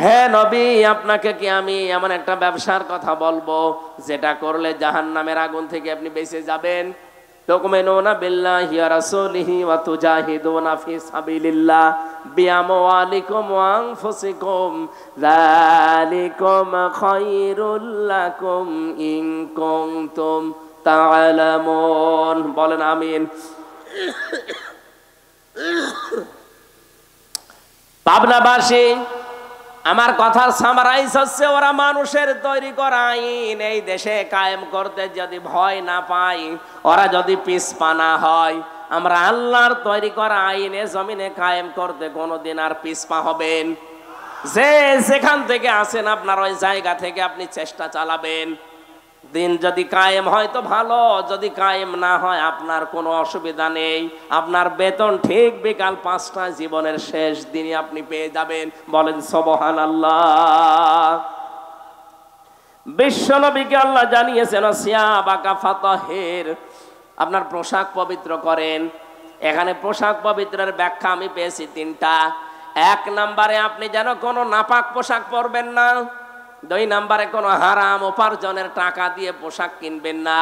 Speaker 1: হে নবী, আপনাকে কি আমি এমন একটা ব্যবসার কথা বলবো যেটা করলে জাহান্নামের আগুন থেকে আপনি বেঁচে যাবেন? তুমিনুনা বিল্লাহি ওয়া রাসূলিহি ওয়া তুজাহিদুনা ফি সাবিলিল্লাহ বিআমওয়ালিকুম ওয়া আনফুসিকুম যালিকুম খায়রুল লাকুম ইন কুনতুম তা'লামুন। বলেন আমিন। পাবনাবাসী, আমার কথার সামারাইজ হচ্ছে, ওরা মানুষের তৈরি করা আইন এই দেশে কায়েম করতে যদি ভয় না পায়, ওরা যদি পিছপা না হয়, আমরা আল্লাহর তৈরি করা আইনে জমিনে কায়েম করতে কোনোদিন আর পিছপা হবেন? যে যেখান থেকে আসেন আপনার ওই জায়গা থেকে আপনি চেষ্টা চালাবেন। দিন যদি কায়েম হয় তো ভালো, যদি কায়েম না হয় আপনার কোনো অসুবিধা নেই। আপনার বেতন ঠিক বিকাল 5টায় জীবনের শেষ দিনে আপনি পেয়ে যাবেন। বলেন সুবহানাল্লাহ। বিশ্বনবীকে আল্লাহ জানিয়েছেন সিয়াবাকা ফাতাহির, আপনার পোশাক পবিত্র করেন। এখানে পোশাক পবিত্রের ব্যাখ্যা আমি পেয়েছি 3টা। 1 নম্বরে আপনি যেন কোনো নাপাক পোশাক পরবেন না। 2 নম্বরে কোনো হারাম উপার্জনের টাকা দিয়ে পোশাক কিনবেন না।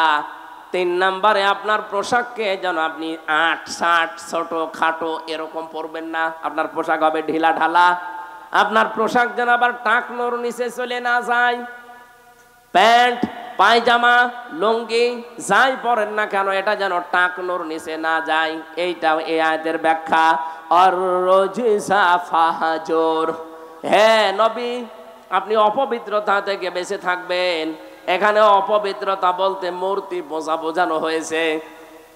Speaker 1: 3 নম্বরে আপনার পোশাককে যেন আপনি 8-60 ছোট খাটো এরকম পরবেন না। আপনার পোশাক হবে ঢিলা ঢালা। আপনার পোশাক যেন আবার টাকনোর নিচে চলে না যায়। প্যান্ট, পায়জামা, লুঙ্গি যাই পরেন না কেন এটা যেন টাকনোর নিচে না যায়। এইটা এই আয়াতের ব্যাখ্যা। আর রজিসা ফাহাজুর, হ্যাঁ নবী আপনি অপবিত্রতা থেকে বেঁচে থাকবেন। এখানে অপবিত্রতা বলতে মূর্তি পূজা বোঝানো হয়েছে।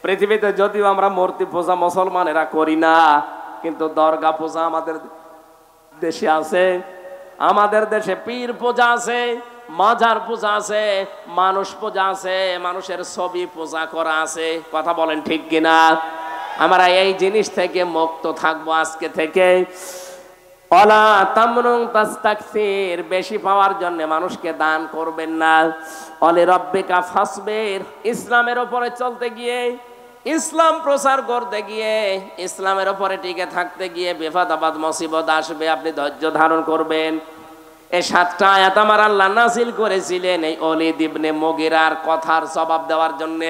Speaker 1: পৃথিবীতে যদিও আমরা মূর্তি পূজা মুসলমানেরা করি না, কিন্তু দরগা পূজা আমাদের দেশে আছে। আমাদের দেশে পীর পূজা আছে, মাজার পূজা আছে, মানুষ পূজা আছে, মানুষের ছবি পূজা করা আছে। কথা বলেন ঠিক কিনা? আমরা এই জিনিস থেকে মুক্ত থাকবো আজকে থেকে। ওয়ালা তামনুন তাস্তাকসির, বেশি পাওয়ার জন্য মানুষকে দান করবেন না। ওয়ালি রাব্বিকা ফাসবির, ইসলামের উপরে চলতে গিয়ে, ইসলাম প্রচার করতে গিয়ে, ইসলামের উপরে টিকে থাকতে গিয়ে বিপদ আপদ মুসিবত আসবে, আপনি ধৈর্য ধারণ করবেন। এই 7টা আয়াত আমার আল্লাহ নাযিল করেছিলেন এই ওলীদ ইবনে মুগীরার কথার জবাব দেওয়ার জন্য।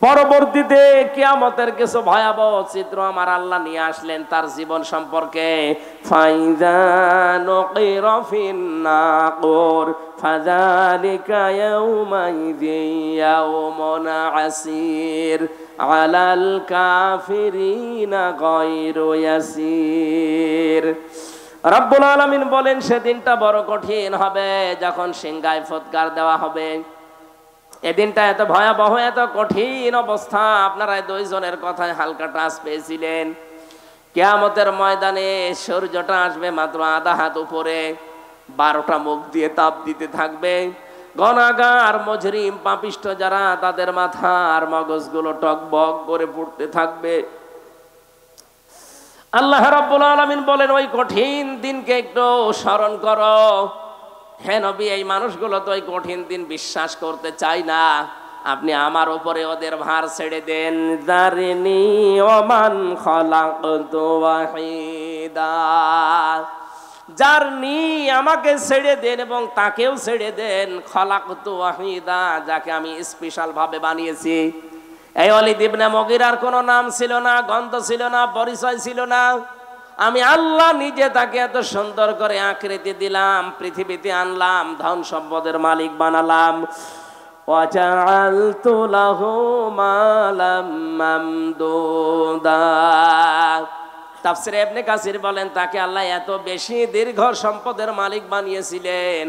Speaker 1: পরবর্তীতে কিয়ামতের কিছু ভয়াবহ চিত্র আমার আল্লাহ নিয়ে আসলেন তার জীবন সম্পর্কে। ফাইযা নুকিরা ফিন নাকুর ফাযালিকা ইয়াউমাইযিন ইয়াউমুন আসির আলাল কাফিরিনা গায়রু ইয়াসির। রব্বুল আলামিন বলেন সেদিনটা বড় কঠিন হবে যখন সিংহায় ফুৎকার দেওয়া হবে। এদিনটা এত ভয়াবহ, এত কঠিন অবস্থা। আপনারা 2 জনের কথায় হালকা টাচ পেয়েছিলেন। কিয়ামতের ময়দানে সূর্যটা আসবে মাত্র আধা হাত উপরে, 12টা মুখ দিয়ে তাপ দিতে থাকবে। গুনাহগার মুজরিম পাপিষ্ঠ যারা, তাদের মাথার মগজগুলো টকবক করে পড়তে থাকবে। আল্লাহ রাব্বুল আলামিন বলেন ওই কঠিন দিনকে একটু স্মরণ করো। হে নবী, এই মানুষগুলো তো ওই কঠিন দিন বিশ্বাস করতে চায় না। আপনি আমার উপরে ওদের ভার ছেড়ে দেন। যারনি ওমান খালাকতু ওয়াহিদা, যারনি আমাকে ছেড়ে দেন এবং তাকেও ছেড়ে দেন। খালাকতু ওয়াহিদা, যাকে আমি স্পেশাল ভাবে বানিয়েছি। এই ওলীদ ইবনে মুগীরার কোনো নাম ছিল না, গন্ধ ছিল না, পরিচয় ছিল না। আমি আল্লাহ নিজে তাকে এত সুন্দর করে আকৃতি দিলাম, পৃথিবীতে আনলাম, ধন সম্পদের মালিক বানালাম। وَجَعَلْتُ لَهُ مَالًا مَمْدُودًا। তাফসীরে ইবনে কাসির বলেন তাকে আল্লাহ এত বেশি দীর্ঘ সম্পদের মালিক বানিয়েছিলেন,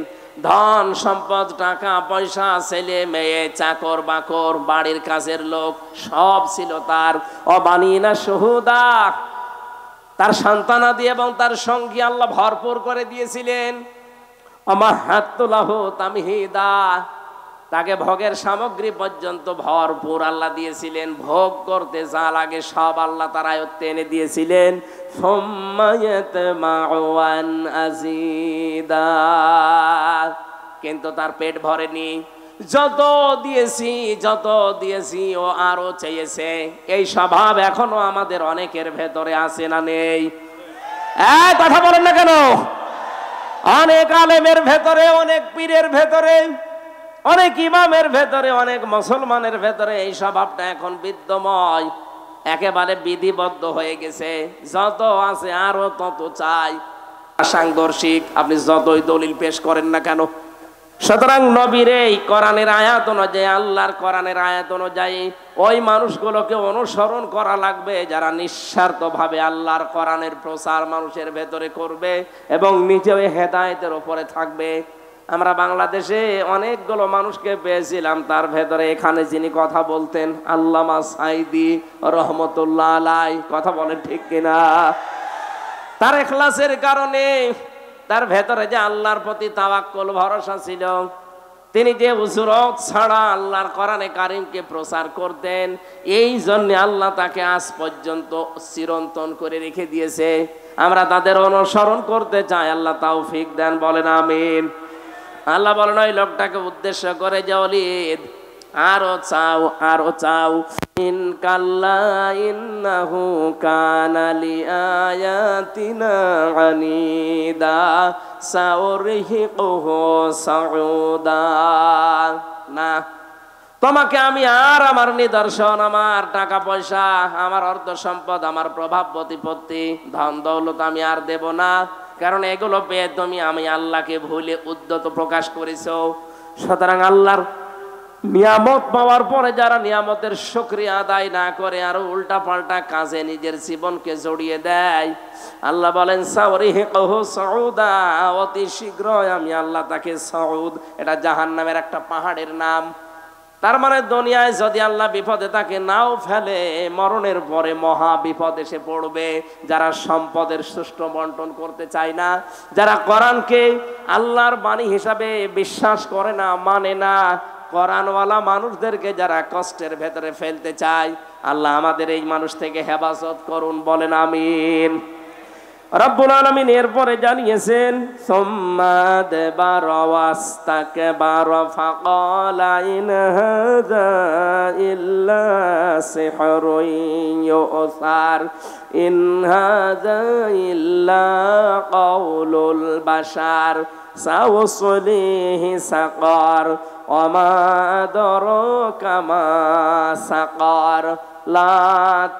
Speaker 1: ধন সম্পদ, টাকা পয়সা, ছেলে মেয়ে, চাকর বাকর, বাড়ির কাজের লোক সব ছিল তার। অবানিনা শুহুদা, তার সন্তানাদি এবং তার সঙ্গী আল্লাহ ভরপুর করে দিয়েছিলেন। অমাহাত্তু লাহু তামহিদা, তাকে ভোগের সামগ্রী পর্যন্ত ভরপুর আল্লাহ দিয়েছিলেন, ভোগ করতে যা লাগে সব আল্লাহ তার আয়ত্তে এনে দিয়েছিলেন। কিন্তু তার পেট ভরেনি, যত দিয়েছি ও আরো চেয়েছে। এই স্বভাব এখনো আমাদের অনেকের ভেতরে আছে না নেই? কথা বলেন না কেন? অনেক আলেমের ভেতরে, অনেক পীরের ভেতরে, অনেক ইমামের ভেতরে, অনেক মুসলমানের ভেতরে এই স্বভাবটা এখন বিদ্যময়, একেবারে বিধিবদ্ধ হয়ে গেছে। যত আছে আরো তত চাই। সাংদর্শিক আপনি যতই দলিল পেশ করেন না কেন। সুতরাং নবীর এই কোরআনের আয়াত অনুযায়ী, আল্লাহর কোরআনের আয়াত অনুযায়ী ওই মানুষগুলোকে অনুসরণ করা লাগবে যারা নিঃস্বার্থভাবে আল্লাহর কোরআনের প্রচার মানুষের ভেতরে করবে এবং নিজেও হেদায়েতের উপরে থাকবে। আমরা বাংলাদেশে অনেকগুলো মানুষকে পেয়েছিলাম, তার ভেতরে এখানে যিনি কথা বলতেন আল্লামা সাঈদী রহমতুল্লাহ আলাইহি, কথা বলেন ঠিক কিনা? তার ইখলাসের কারণে, তার ভেতরে যে আল্লাহর প্রতি তাওয়াক্কুল ভরসা ছিল, তিনি যে উজরত ছাড়া আল্লাহর কোরআনে কারিমকে প্রচার করতেন, এই জন্য আল্লাহ তাকে আজ পর্যন্ত চিরন্তন করে রেখে দিয়েছে। আমরা তাদের অনুসরণ করতে চাই, আল্লাহ তৌফিক দেন, বলেন আমিন। আল্লাহ বলেন ওই লোকটাকে উদ্দেশ্য করে যে ওলিদ, আরো চাও, আরো চাও। ইন কাল্লা ইন্নাহু কানা লিআয়াতিনা আনিদা সাউরহিকুহু সাউদা। না, তোমাকে আমি আর আমার নিদর্শন, আমার টাকা পয়সা, আমার অর্থ সম্পদ, আমার প্রভাব প্রতিপত্তি, ধন দৌলত আমি আর দেব না, কারণ এগুলো পেয়ে তুমি আমি আল্লাহকে ভুলে উদ্যত প্রকাশ করেছো। সুতরাং আল্লাহর নিয়ামত পাওয়ার পরে যারা নিয়ামতের শুকরিয়া আদায় না করে আর উল্টা পাল্টা কাজে নিজের জীবনকে জড়িয়ে দেয়, আল্লাহ বলেন সাউরিহিকুহু সাউদা, অতি শীঘ্রই আমি আল্লাহ তাকে সাউদ, এটা জাহান্নামের একটা পাহাড়ের নাম। তার মানে দুনিয়ায় যদি আল্লাহ বিপদে তাকে নাও ফেলে, মরণের পরে মহা বিপদ এসে পড়বে। যারা সম্পদের সুষ্ঠু বন্টন করতে চায় না, যারা কোরআনকে আল্লাহর বাণী হিসাবে বিশ্বাস করে না, মানে না, কোরআনওয়ালা মানুষদেরকে যারা কষ্টের ভেতরে ফেলতে চায়, আল্লাহ আমাদের এই মানুষ থেকে হেফাজত করুন, বলেন আমিন। রব্বুল আলামিন এরপরে জানিয়েছেন সুম্মা দাবারা ওয়াস্তাকবারা ফাকালা ইন হাযা ইল্লা সিহরুন ইউসার ইন হাযা ইল্লা কাউলুল বাশার সাউসলিহি সাকার ওয়া মা আদরাকা মা সাকার লা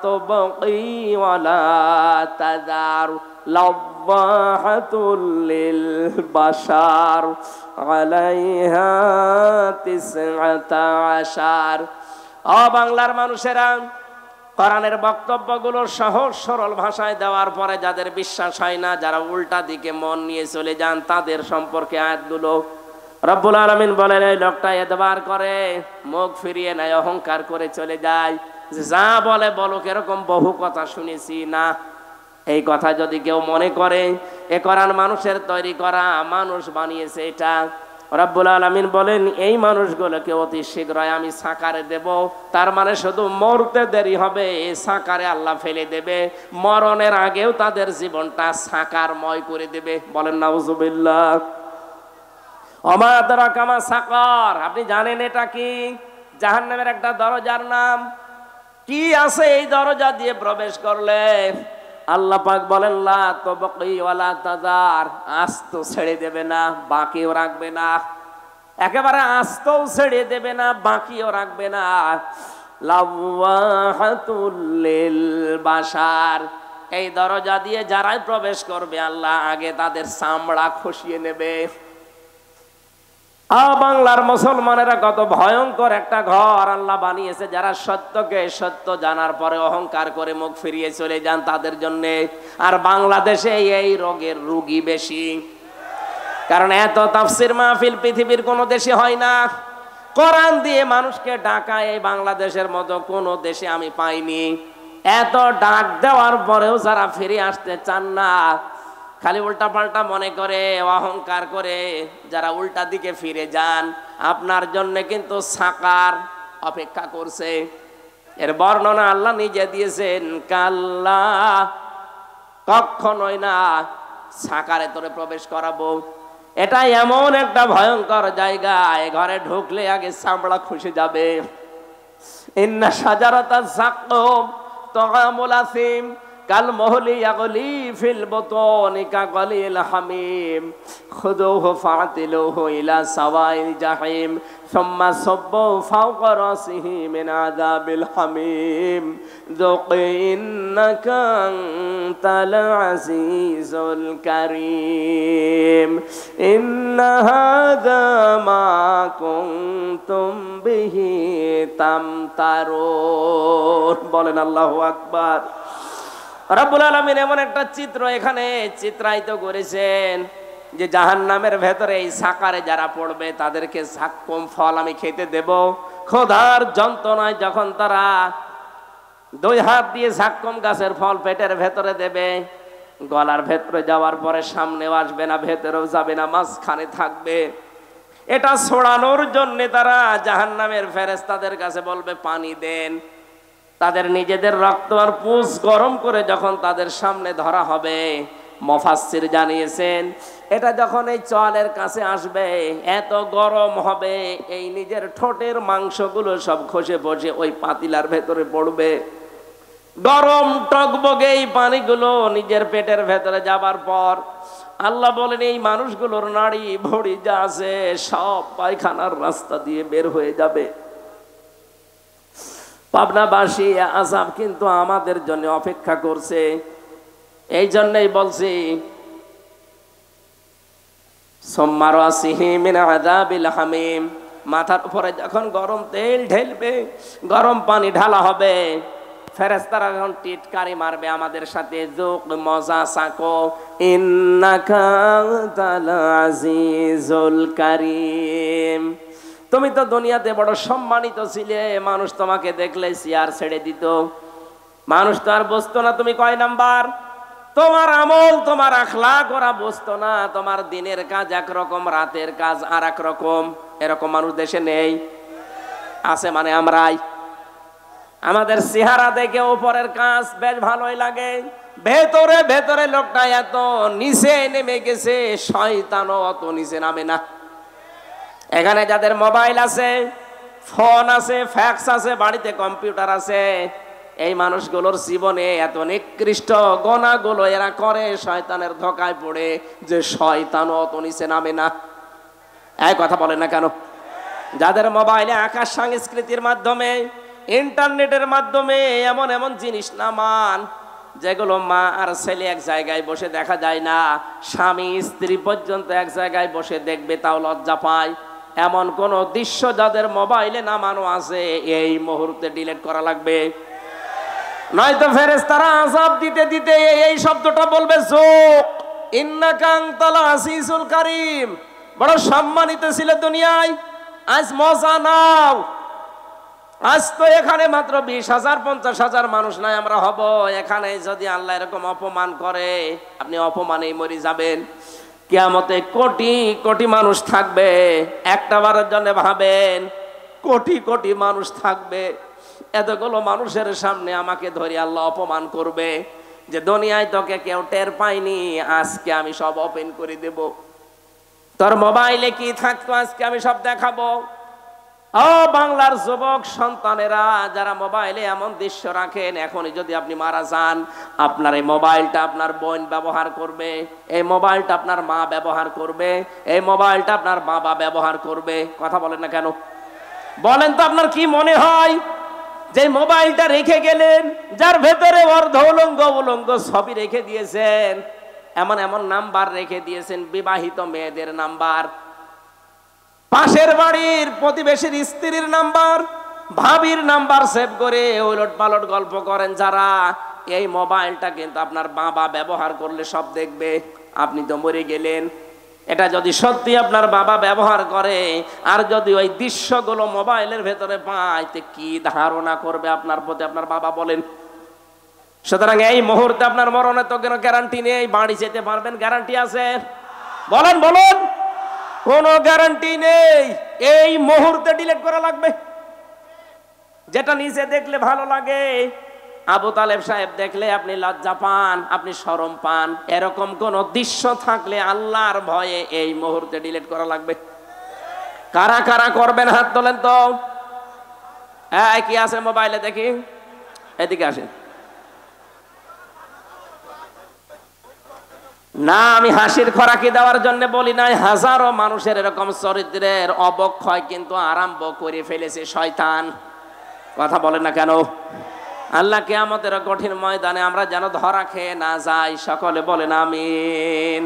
Speaker 1: তুবকি ওয়া লা তাযার লাওয়াহাতুল লিল বাশার আলাইহা 19। ও বাংলার মানুষেরা, কোরআনের বক্তব্যগুলো সহজ সরল ভাষায় দেওয়ার পরে যাদের বিশ্বাস হয় না, যারা উল্টা দিকে মন নিয়ে চলে যান, তাদের সম্পর্কে আয়াতগুলো রব্বুল আলামিন বলেন এই লোকটা এতবার করে, মুখ ফিরিয়ে নেয়, অহংকার করে চলে যায়, যা বলে বলুক, এরকম বহু কথা শুনেছি না। এই কথা যদি কেউ মনে করে এ কোরআন মানুষের তৈরি করা, মানুষ বানিয়েছে এটা, রব্বুল আলামিন বলেন এই মানুষগুলোকে অতি শীঘ্রই আমি সাকারে দেব। তার মানে শুধু মরতে দেরি হবে, এই সাকারে আল্লাহ ফেলে দেবে, মরণের আগেও তাদের জীবনটা সাকারময় করে দেবে, বলেন নাউজুবিল্লাহ। ওমা আদরাকা মা সাকার, আপনি জানেন এটা কি? জাহান্নামের একটা দরজার নাম। কি আছে এই দরজা দিয়ে প্রবেশ করলে? আল্লাহ পাক বলেন লা তুবকি ওয়া লা তাযার, আস্ত ছেড়ে দেবে না, বাকিও রাখবে না, একেবারে আস্তও ছেড়ে দেবে না, বাকিও রাখবে না। লাওয়াহাতুল লিল বাশার, এই দরজা দিয়ে যারাই প্রবেশ করবে আল্লাহ আগে তাদের চামড়া খসিয়ে নেবে। বাংলার মুসলমানেরা কত ভয়ঙ্কর একটা ঘর আল্লাহ বানিয়েছে। যারা সত্যকে সত্য জানার পরে অহংকার করে মুখ ফিরিয়ে চলে যান তাদের জন্য। আর বাংলাদেশে এই রোগের রোগী বেশি, কারণ এত তাফসির মাহফিল পৃথিবীর কোনো দেশে হয় না। কোরআন দিয়ে মানুষকে ডাকা এই বাংলাদেশের মতো কোনো দেশে আমি পাইনি। এত ডাক দেওয়ার পরেও যারা ফিরে আসতে চান না, খালি উল্টা পাল্টা মনে করে, অহংকার করে যারা উল্টা দিকে ফিরে যান, আপনার জন্য কিন্তু সাকার অপেক্ষা করছে। এর বর্ণনা আল্লাহ নিজে দিয়েছেন, কাল্লা কখনোই না, সাকারে তোরে প্রবেশ করাবো। এটা এমন একটা ভয়ঙ্কর জায়গা, এ ঘরে ঢুকলে আগে চামড়া খুশি যাবে। ইন্না শাজারাতা যাক্কুম তাআমুল আসিম কাল মুহলি ইয়াগলি ফিল বুতুনি কাগলিল হামিম খুযুহু ফাতিলুহু ইলা সাওয়াইল জাহিম সুম্মা সাব্বু ফাওকা রাসিহি মিন আযাবিল হামিম যুক ইন্নাকা আনতাল আজিজুল কারীম ইন্না হাযা মা কুনতুম বিহি তামতারুন। বলেন আল্লাহু আকবার। রব্বুল আলামিন এমন একটা চিত্র এখানে চিত্রায়িত করেছেন যে জাহান্নামের ভেতরে এই সাকারে যারা পড়বে তাদেরকে যাক্কুম ফল আমি খেতে দেব। খোদার যন্ত্রণায় যখন তারা দুই হাত দিয়ে যাক্কুম গাছের ফল পেটের ভেতরে দেবে, গলার ভেতরে যাওয়ার পরে সামনেও আসবে না, ভেতরেও যাবে না, মাঝখানে থাকবে। এটা ছড়ানোর জন্য তারা জাহান্নামের ফেরেশতাদের কাছে বলবে পানি দেন। তাদের নিজেদের রক্ত আর পুষ গরম করে যখন তাদের সামনে ধরা হবে, মুফাসসির জানিয়েছেন এটা যখন এই চলের কাছে আসবে এত গরম হবে, এই নিজের ঠোঁটের মাংসগুলো সব খসে বসে ওই পাতিলার ভেতরে পড়বে। গরম টকবগে এই পানিগুলো নিজের পেটের ভেতরে যাবার পর আল্লাহ বলেন এই মানুষগুলোর নাড়ি ভড়ি যা আছে সব পায়খানার রাস্তা দিয়ে বের হয়ে যাবে। পাবনাবাসী আযাব কিন্তু আমাদের জন্য অপেক্ষা করছে। এই জন্যই বলছি সুম্মা রাসিহি মিন আযাবিল হামিম, মাথার উপরে যখন গরম তেল ঢেলবে, গরম পানি ঢালা হবে, ফেরেশতারা যখন টিটকারি মারবে আমাদের সাথে, যুক মজা সাকো ইন্নাকা আনতাল আজিজুল কারীম। তুমি তো দুনিয়াতে বড় সম্মানিত ছিলে, মানুষ তোমাকে দেখলে চেয়ার ছেড়ে দিত, মানুষ তো আর বুঝতো না তুমি কয় নাম্বার। তোমার আমল তোমার আখলাক ওরা বুঝতো না। তোমার দিনের কাজ একরকম, রাতের কাজ আর এক রকম। এরকম মানুষ দেশে নেই, আছে মানে আমরাই। আমাদের চেহারা দেখে উপরের কাজ বেশ ভালোই লাগে, ভেতরে ভেতরে লোকটা এত নিচে নেমে গেছে, শয়তানও অত নিচে নামে না। এখানে যাদের মোবাইল আছে, ফোন আছে, ফ্যাক্স আছে, বাড়িতে কম্পিউটার আছে, এই মানুষগুলোর জীবনে এত নিকৃষ্ট গোনাগুলো এরা করে, শয়তানের ধোকায় পড়ে যে শয়তানও অত নিচে নামে না। এই কথা বলেন না কেন? যাদের মোবাইলে আকাশ সংস্কৃতির মাধ্যমে, ইন্টারনেটের মাধ্যমে এমন এমন জিনিস নামান যেগুলো মা আর ছেলে এক জায়গায় বসে দেখা যায় না, স্বামী স্ত্রী পর্যন্ত এক জায়গায় বসে দেখবে তাও লজ্জা পায়, এমন কোন দৃশ্য যাদের মোবাইলে নামানো আছে এই মুহূর্তে ডিলিট করা লাগবে। নয়তো ফেরেশতারা আযাব দিতে দিতে এই শব্দটা বলবে, যুক ইন্নাকা আনতাল আজিজুল কারীম, বড় সম্মানিত ছিল দুনিয়ায়, আজ মজা নাও। আজ তো এখানে মাত্র 20,000 50,000 মানুষ নাই আমরা হব, এখানে যদি আল্লাহ এরকম অপমান করে আপনি অপমানেই মরে যাবেন। কিয়ামতে কোটি কোটি মানুষ থাকবে, একটা বারের জন্য ভাবেন কোটি কোটি মানুষ থাকবে। এতগুলো মানুষের সামনে আমাকে ধরে আল্লাহ অপমান করবে যে দুনিয়ায় তোকে কেউ টের পায়নি, আজকে আমি সব ওপেন করে দেব। তোর মোবাইলে কি থাকতো আজকে আমি সব দেখাবো। ও বাংলার যুবক সন্তানেরা যারা মোবাইলে এমন দৃশ্য রাখেন, এখনই যদি আপনি মারা যান, আপনার এই মোবাইলটা আপনার বোন ব্যবহার করবে, এই মোবাইলটা আপনার মা ব্যবহার করবে, এই মোবাইলটা আপনার বাবা ব্যবহার করবে। কথা বলেন না কেন? বলেন তো আপনার কি মনে হয়? যে মোবাইলটা রেখে গেলেন, যার ভেতরে অর্ধ উলঙ্গ উলঙ্গ ছবি রেখে দিয়েছেন, এমন এমন নাম্বার রেখে দিয়েছেন, বিবাহিত মেয়েদের নাম্বার, পাশের বাড়ির প্রতিবেশীর স্ত্রীর নাম্বার, ভাবির নাম্বার সেভ করে ওলট পালট গল্প করেন যারা। এই মোবাইলটা কিন্তু আপনার বাবা ব্যবহার করলে সব দেখবে। আপনি তো মরে গেলেন, এটা যদি সত্যি আপনার বাবা ব্যবহার করে, আর যদি ওই দৃশ্যগুলো মোবাইলের ভেতরে পায়, তো কি ধারণা করবে আপনার প্রতি আপনার বাবা বলেন। সুতরাং এই মুহূর্তে আপনার মরণের তো কোনো গ্যারান্টি নেই, বাড়ি যেতে পারবেন গ্যারান্টি আছে? বলেন বলুন, কোনো গ্যারান্টি নেই। এই মুহূর্তে ডিলিট করা লাগবে। যেটা নিজে দেখলে ভালো লাগে, আবু তালেব সাহেব দেখলে আপনি লজ্জা পান, আপনি শরম পান, এরকম কোন দৃশ্য থাকলে আল্লাহর ভয়ে এই মুহূর্তে ডিলিট করা লাগবে। কারা কারা করবেন হাত তোলেন তো। কি আছে মোবাইলে দেখি, এদিকে আসেন। না, আমি হাসির খোরাকি দেওয়ার জন্য বলি নাই। হাজারো মানুষের এরকম চরিত্রের অবক্ষয় কিন্তু আরম্ভ করে ফেলেছে শয়তান। কথা বলেন না কেন? আল্লাহ কিয়ামতের কঠিন ময়দানে আমরা যেন ধরা খেয়ে না যাই, সকলে বলেন আমিন।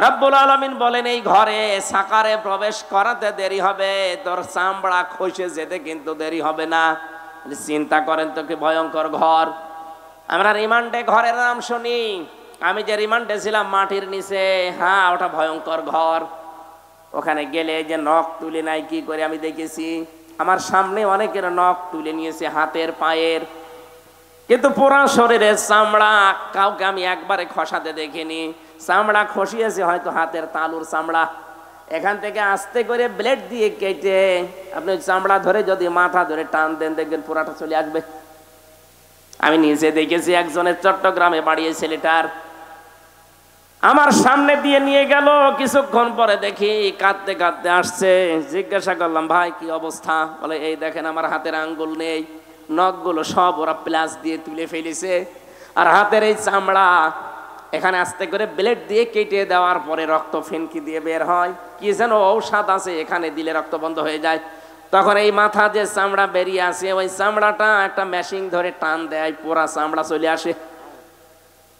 Speaker 1: রব্বুল আলামিন বলেন, এই ঘরে সাকারে প্রবেশ করাতে দেরি হবে, তোর চামড়া খসে যেতে কিন্তু দেরি হবে না। চিন্তা করেন তো কি ভয়ঙ্কর ঘর। আমরা রিমান্ডে ঘরের নাম শুনি, আমি যে রিমান্ডে ছিলাম মাটির নিচে, হ্যাঁ ওটা ভয়ঙ্কর ঘর। ওখানে গেলে যে নখ তুলে নাই কি করে আমি দেখেছি, আমার সামনে অনেকের নখ তুলে নিয়েছে হাতের পায়ের, কিন্তু পুরা শরীরের চামড়া কাউকে আমি একবারে খসাতে দেখিনি। চামড়া খসিয়েছে হয়তো হাতের তালুর চামড়া, এখান থেকে আস্তে করে ব্লেড দিয়ে কেটে আপনি চামড়া ধরে যদি মাথা ধরে টান দেন, দেখবেন পুরাটা চলে আসবে। আমি নিজে দেখেছি, একজনের চট্টগ্রামে বাড়িয়ে ছেলেটার আমার সামনে দিয়ে নিয়ে গেল, কিছুক্ষণ পরে দেখি কাঁদতে কাঁদতে আসছে। জিজ্ঞাসা করলাম, ভাই কি অবস্থা? বলে, এই দেখেন আমার হাতের আঙ্গুল নেই, নখগুলো সব ওরা প্লাস দিয়ে তুলে ফেলেছে, আর হাতের এই চামড়া এখানে আস্তে করে ব্লেড দিয়ে কেটে দেওয়ার পরে রক্ত ফেনকি দিয়ে বের হয়, কি যেন ঔষধ আছে এখানে দিলে রক্ত বন্ধ হয়ে যায়। তখন এই মাথা যে চামড়া বেরিয়ে আসে, ওই চামড়াটা একটা মেশিন ধরে টান দেয়, পুরা চামড়া চলে আসে।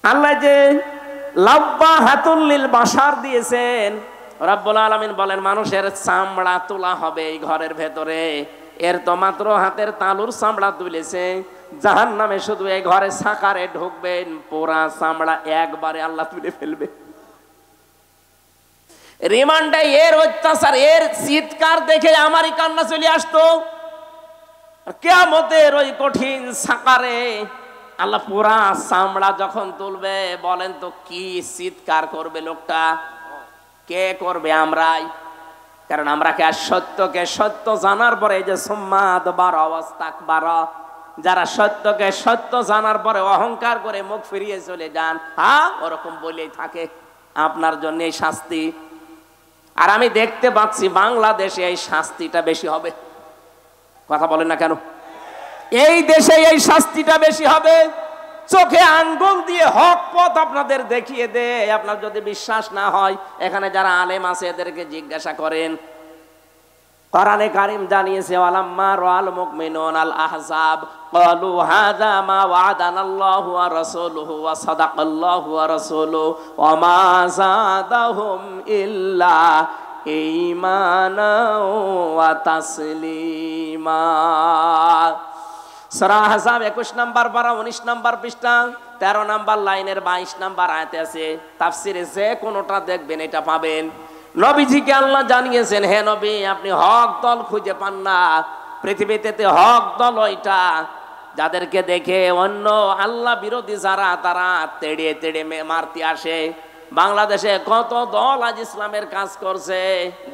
Speaker 1: আল্লাহ যে লাব্বা হাতুল্লিল বাসার দিয়েছেন, রব্বুল আলামিন বলেন মানুষের চামড়া তোলা হবে এই ঘরের ভেতরে, এর তো মাত্র হাতের তালুর চামড়া তুলেছে। জাহান্নামে শুধু এই ঘরে সাকারে ঢুকবেন, পুরা চামড়া একবারে আল্লাহ তুলে ফেলবে। রিমান্ডে এর অত্যাচার, এর চিৎকার দেখে আমারই কান্না চলে আসতো। কিয়ামতের ওই কঠিন সাকারে আল্লাহ পুরা চামড়া যখন তুলবে, বলেন তো কি চিৎকার করবে লোকটা? কে করবে? আমরাই। কারণ আমরা কে সত্যকে সত্য জানার পরে, এই যে সুম্মাদ বার অবস্থাক বার, যারা সত্যকে সত্য জানার পরে অহংকার করে মুখ ফিরিয়ে চলে যান, হ্যাঁ ওরকম বলেই থাকে, আপনার জন্য এই শাস্তি। আর আমি দেখতে পাচ্ছি বাংলাদেশে এই শাস্তিটা বেশি হবে। কথা বলেন না কেন? এই দেশে এই শাস্তিটা বেশি হবে। চোখে আঙ্গুল দিয়ে হক পথ আপনাদের দেখিয়ে দে। আপনার যদি বিশ্বাস না হয়, এখানে যারা আলেম আছে এদেরকে জিজ্ঞাসা করেন। কোরআনে কারীম জানিয়েছে, ওয়ালাম্মা রাআল মুমিনুনা আল আহজাব ক্বালু হাযা মা ওয়া'আদানাল্লাহু ওয়া রাসূলুহু ওয়া সাদাকাল্লাহু ওয়া রাসূলুহু ওয়া মা যাদাহুম ইল্লা ঈমানা ওয়া তাসলিমা। সূরা আহজাব 21 নম্বর পারা 19 নম্বর পৃষ্ঠা 13 নম্বর লাইনের 22 নম্বর আয়াতে আছে। তাফসিরে যে কোনটা দেখবেন এটা পাবেন। নবীজিকে আল্লাহ জানিয়েছেন, হে নবী আপনি হক দল খুঁজে পান না, পৃথিবীতে হক দল ওইটা যাদেরকে দেখে অন্য আল্লাহ বিরোধী যারা, তারা তেড়ে তেড়ে মারতে আসে। বাংলাদেশে কত দল আজ ইসলামের কাজ করছে,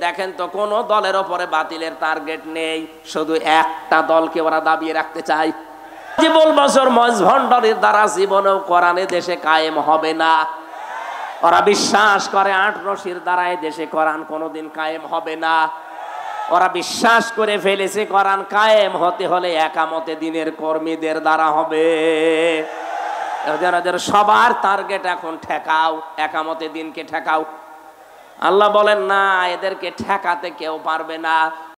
Speaker 1: দেখেন তো কোন দলের ওপরে বাতিলের টার্গেট নেই, শুধু একটা দলকে ওরা দাবিয়ে রাখতে চায়। জীবন বছর মজভণ্ডরের দ্বারা জীবনেও কোরআনে দেশে কায়েম হবে না। ওরা বিশ্বাস করে 8 রশির দ্বারা দেশে কোরআন কোনোদিন কায়েম হবে না। ওরা বিশ্বাস করে ফেলেছে কোরআন কায়েম হতে হলে একামতে দিনের কর্মীদের দ্বারা হবে। এদের সবার টার্গেট এখন ঠেকাও, একামতে দিনকে ঠেকাও। আল্লাহ বলেন না, এদেরকে ঠেকাতে কেউ পারবে না।